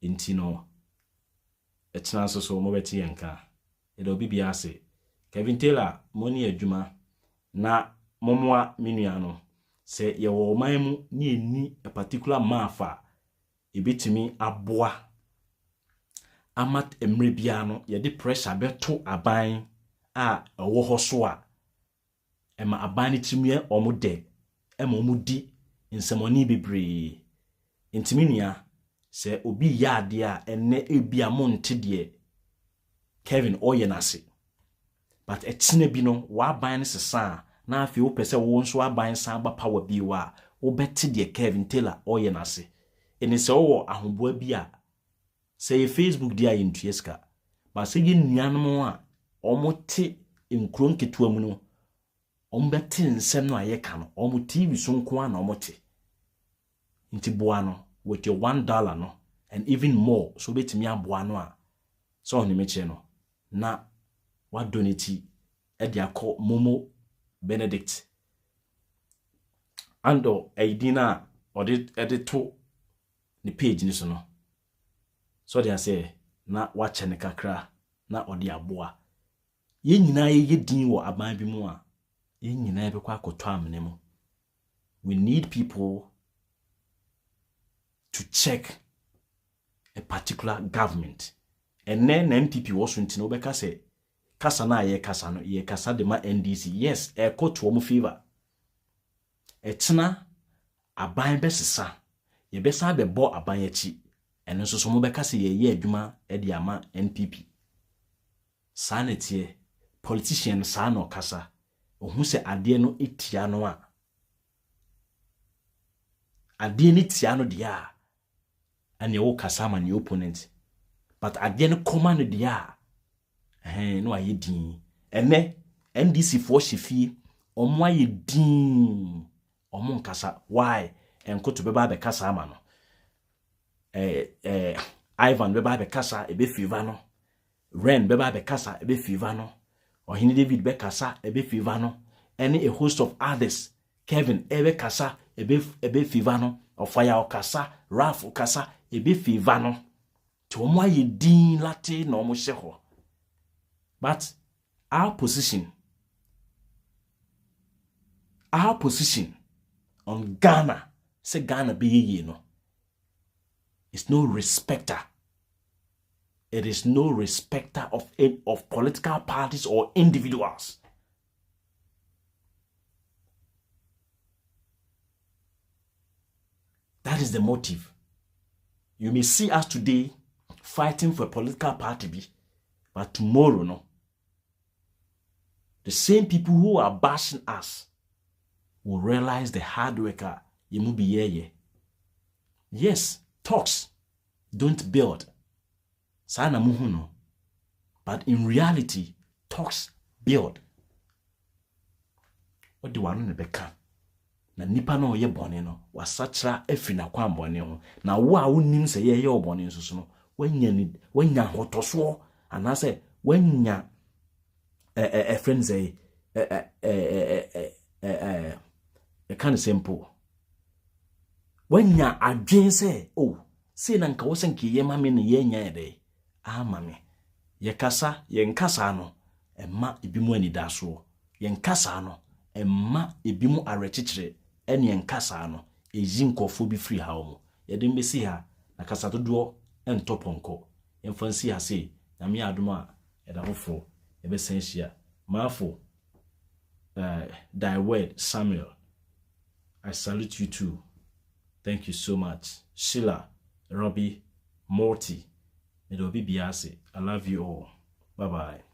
intino. Etna so mo beti yanka. Edo Bibia se. Kevin Taylor moni adwuma na momwa minuano. Se ye wo man mu ni a particular mafa ebetimi aboa amat emrebiano ye de pressure beto aban a owo hoso a ema aban ni timie omude ema omudi nsemoni bebre intiminia se obi ya ade a enne ebia monte de Kevin Oyenase but etine bi no wa aban sesa na afi wo pese wo nso aban san ba power bi wa wo beti de Kevin Taylor Oyenase eni se wo ahoboa bi a say Facebook dia yintueska ba se ye nuanom a omote nkron ketua mu no ombete nsem no ayeka no omo TV so nko a na omote nti boa no with your $1 no and even more so betimi aboa no a so oni meche no na wa donate e dia call Momo Benedict ando aidina ode to ni page ni so no. So they say na wache ne kakra na odi aboa ye nyina ye din wo aban bi mu a ye nyina be kwa akoto amne mu. We need people to check a particular government and then NPP was ntino be ka say kasa na ye kasa no ye kasa de ma NDC yes e koto mo favor etna aban be sesa ye be sa be bo aban achi eno so so mo beka se ye adwuma e de ama NPP sanetie politician sa no kasa ohun se ade no etia no a ade ni tia no dia ane wo kasa ma ne opponent but ade no command dia no aye din ene NDC for hyefi omo aye din omo nkasa why enkoto beba be kasa ama no Ivan beba be kasa ebe fiva no Ren beba be kasa ebe fiva no Ohini David be kasa ebe fiva no any a host of others Kevin ebe kasa ebe fiva no Ofaya okasa Ralph okasa ebe fiva no to omo aye din late na omo hye ho. But our position on Ghana, say Ghana be ye no, it's no respecter It is no respecter of political parties or individuals. That is the motive. You may see us today fighting for a political party, but tomorrow, no. The same people who are bashing us will realize the hard worker you will be here. Yes, talks don't build. Sana muhuno. But in reality, talks build. What do one beka? Na nipa no ye bone no wasachra afina kwa bone ho na wo a wonim se ye obone nso no wanya hotoso anase wanya friends kind simple wanya adwen se oh se na nka wo se nke ye mame ne ye nya de amame ye kasa ye nkasa no emma ebimu anidaso ye nkasa no emma ebimu arechichire ene nkasa no eji nkofo bi free ha omo ye de mbesi ha na kasa dodo entoponko ye mfansi ha se na me adoma ye da hofo ye be sensia mafo thy word Samuel, I salute you too. Thank you so much. Sheila, Robbie, Morty, Medobi Biase, I love you all. Bye bye.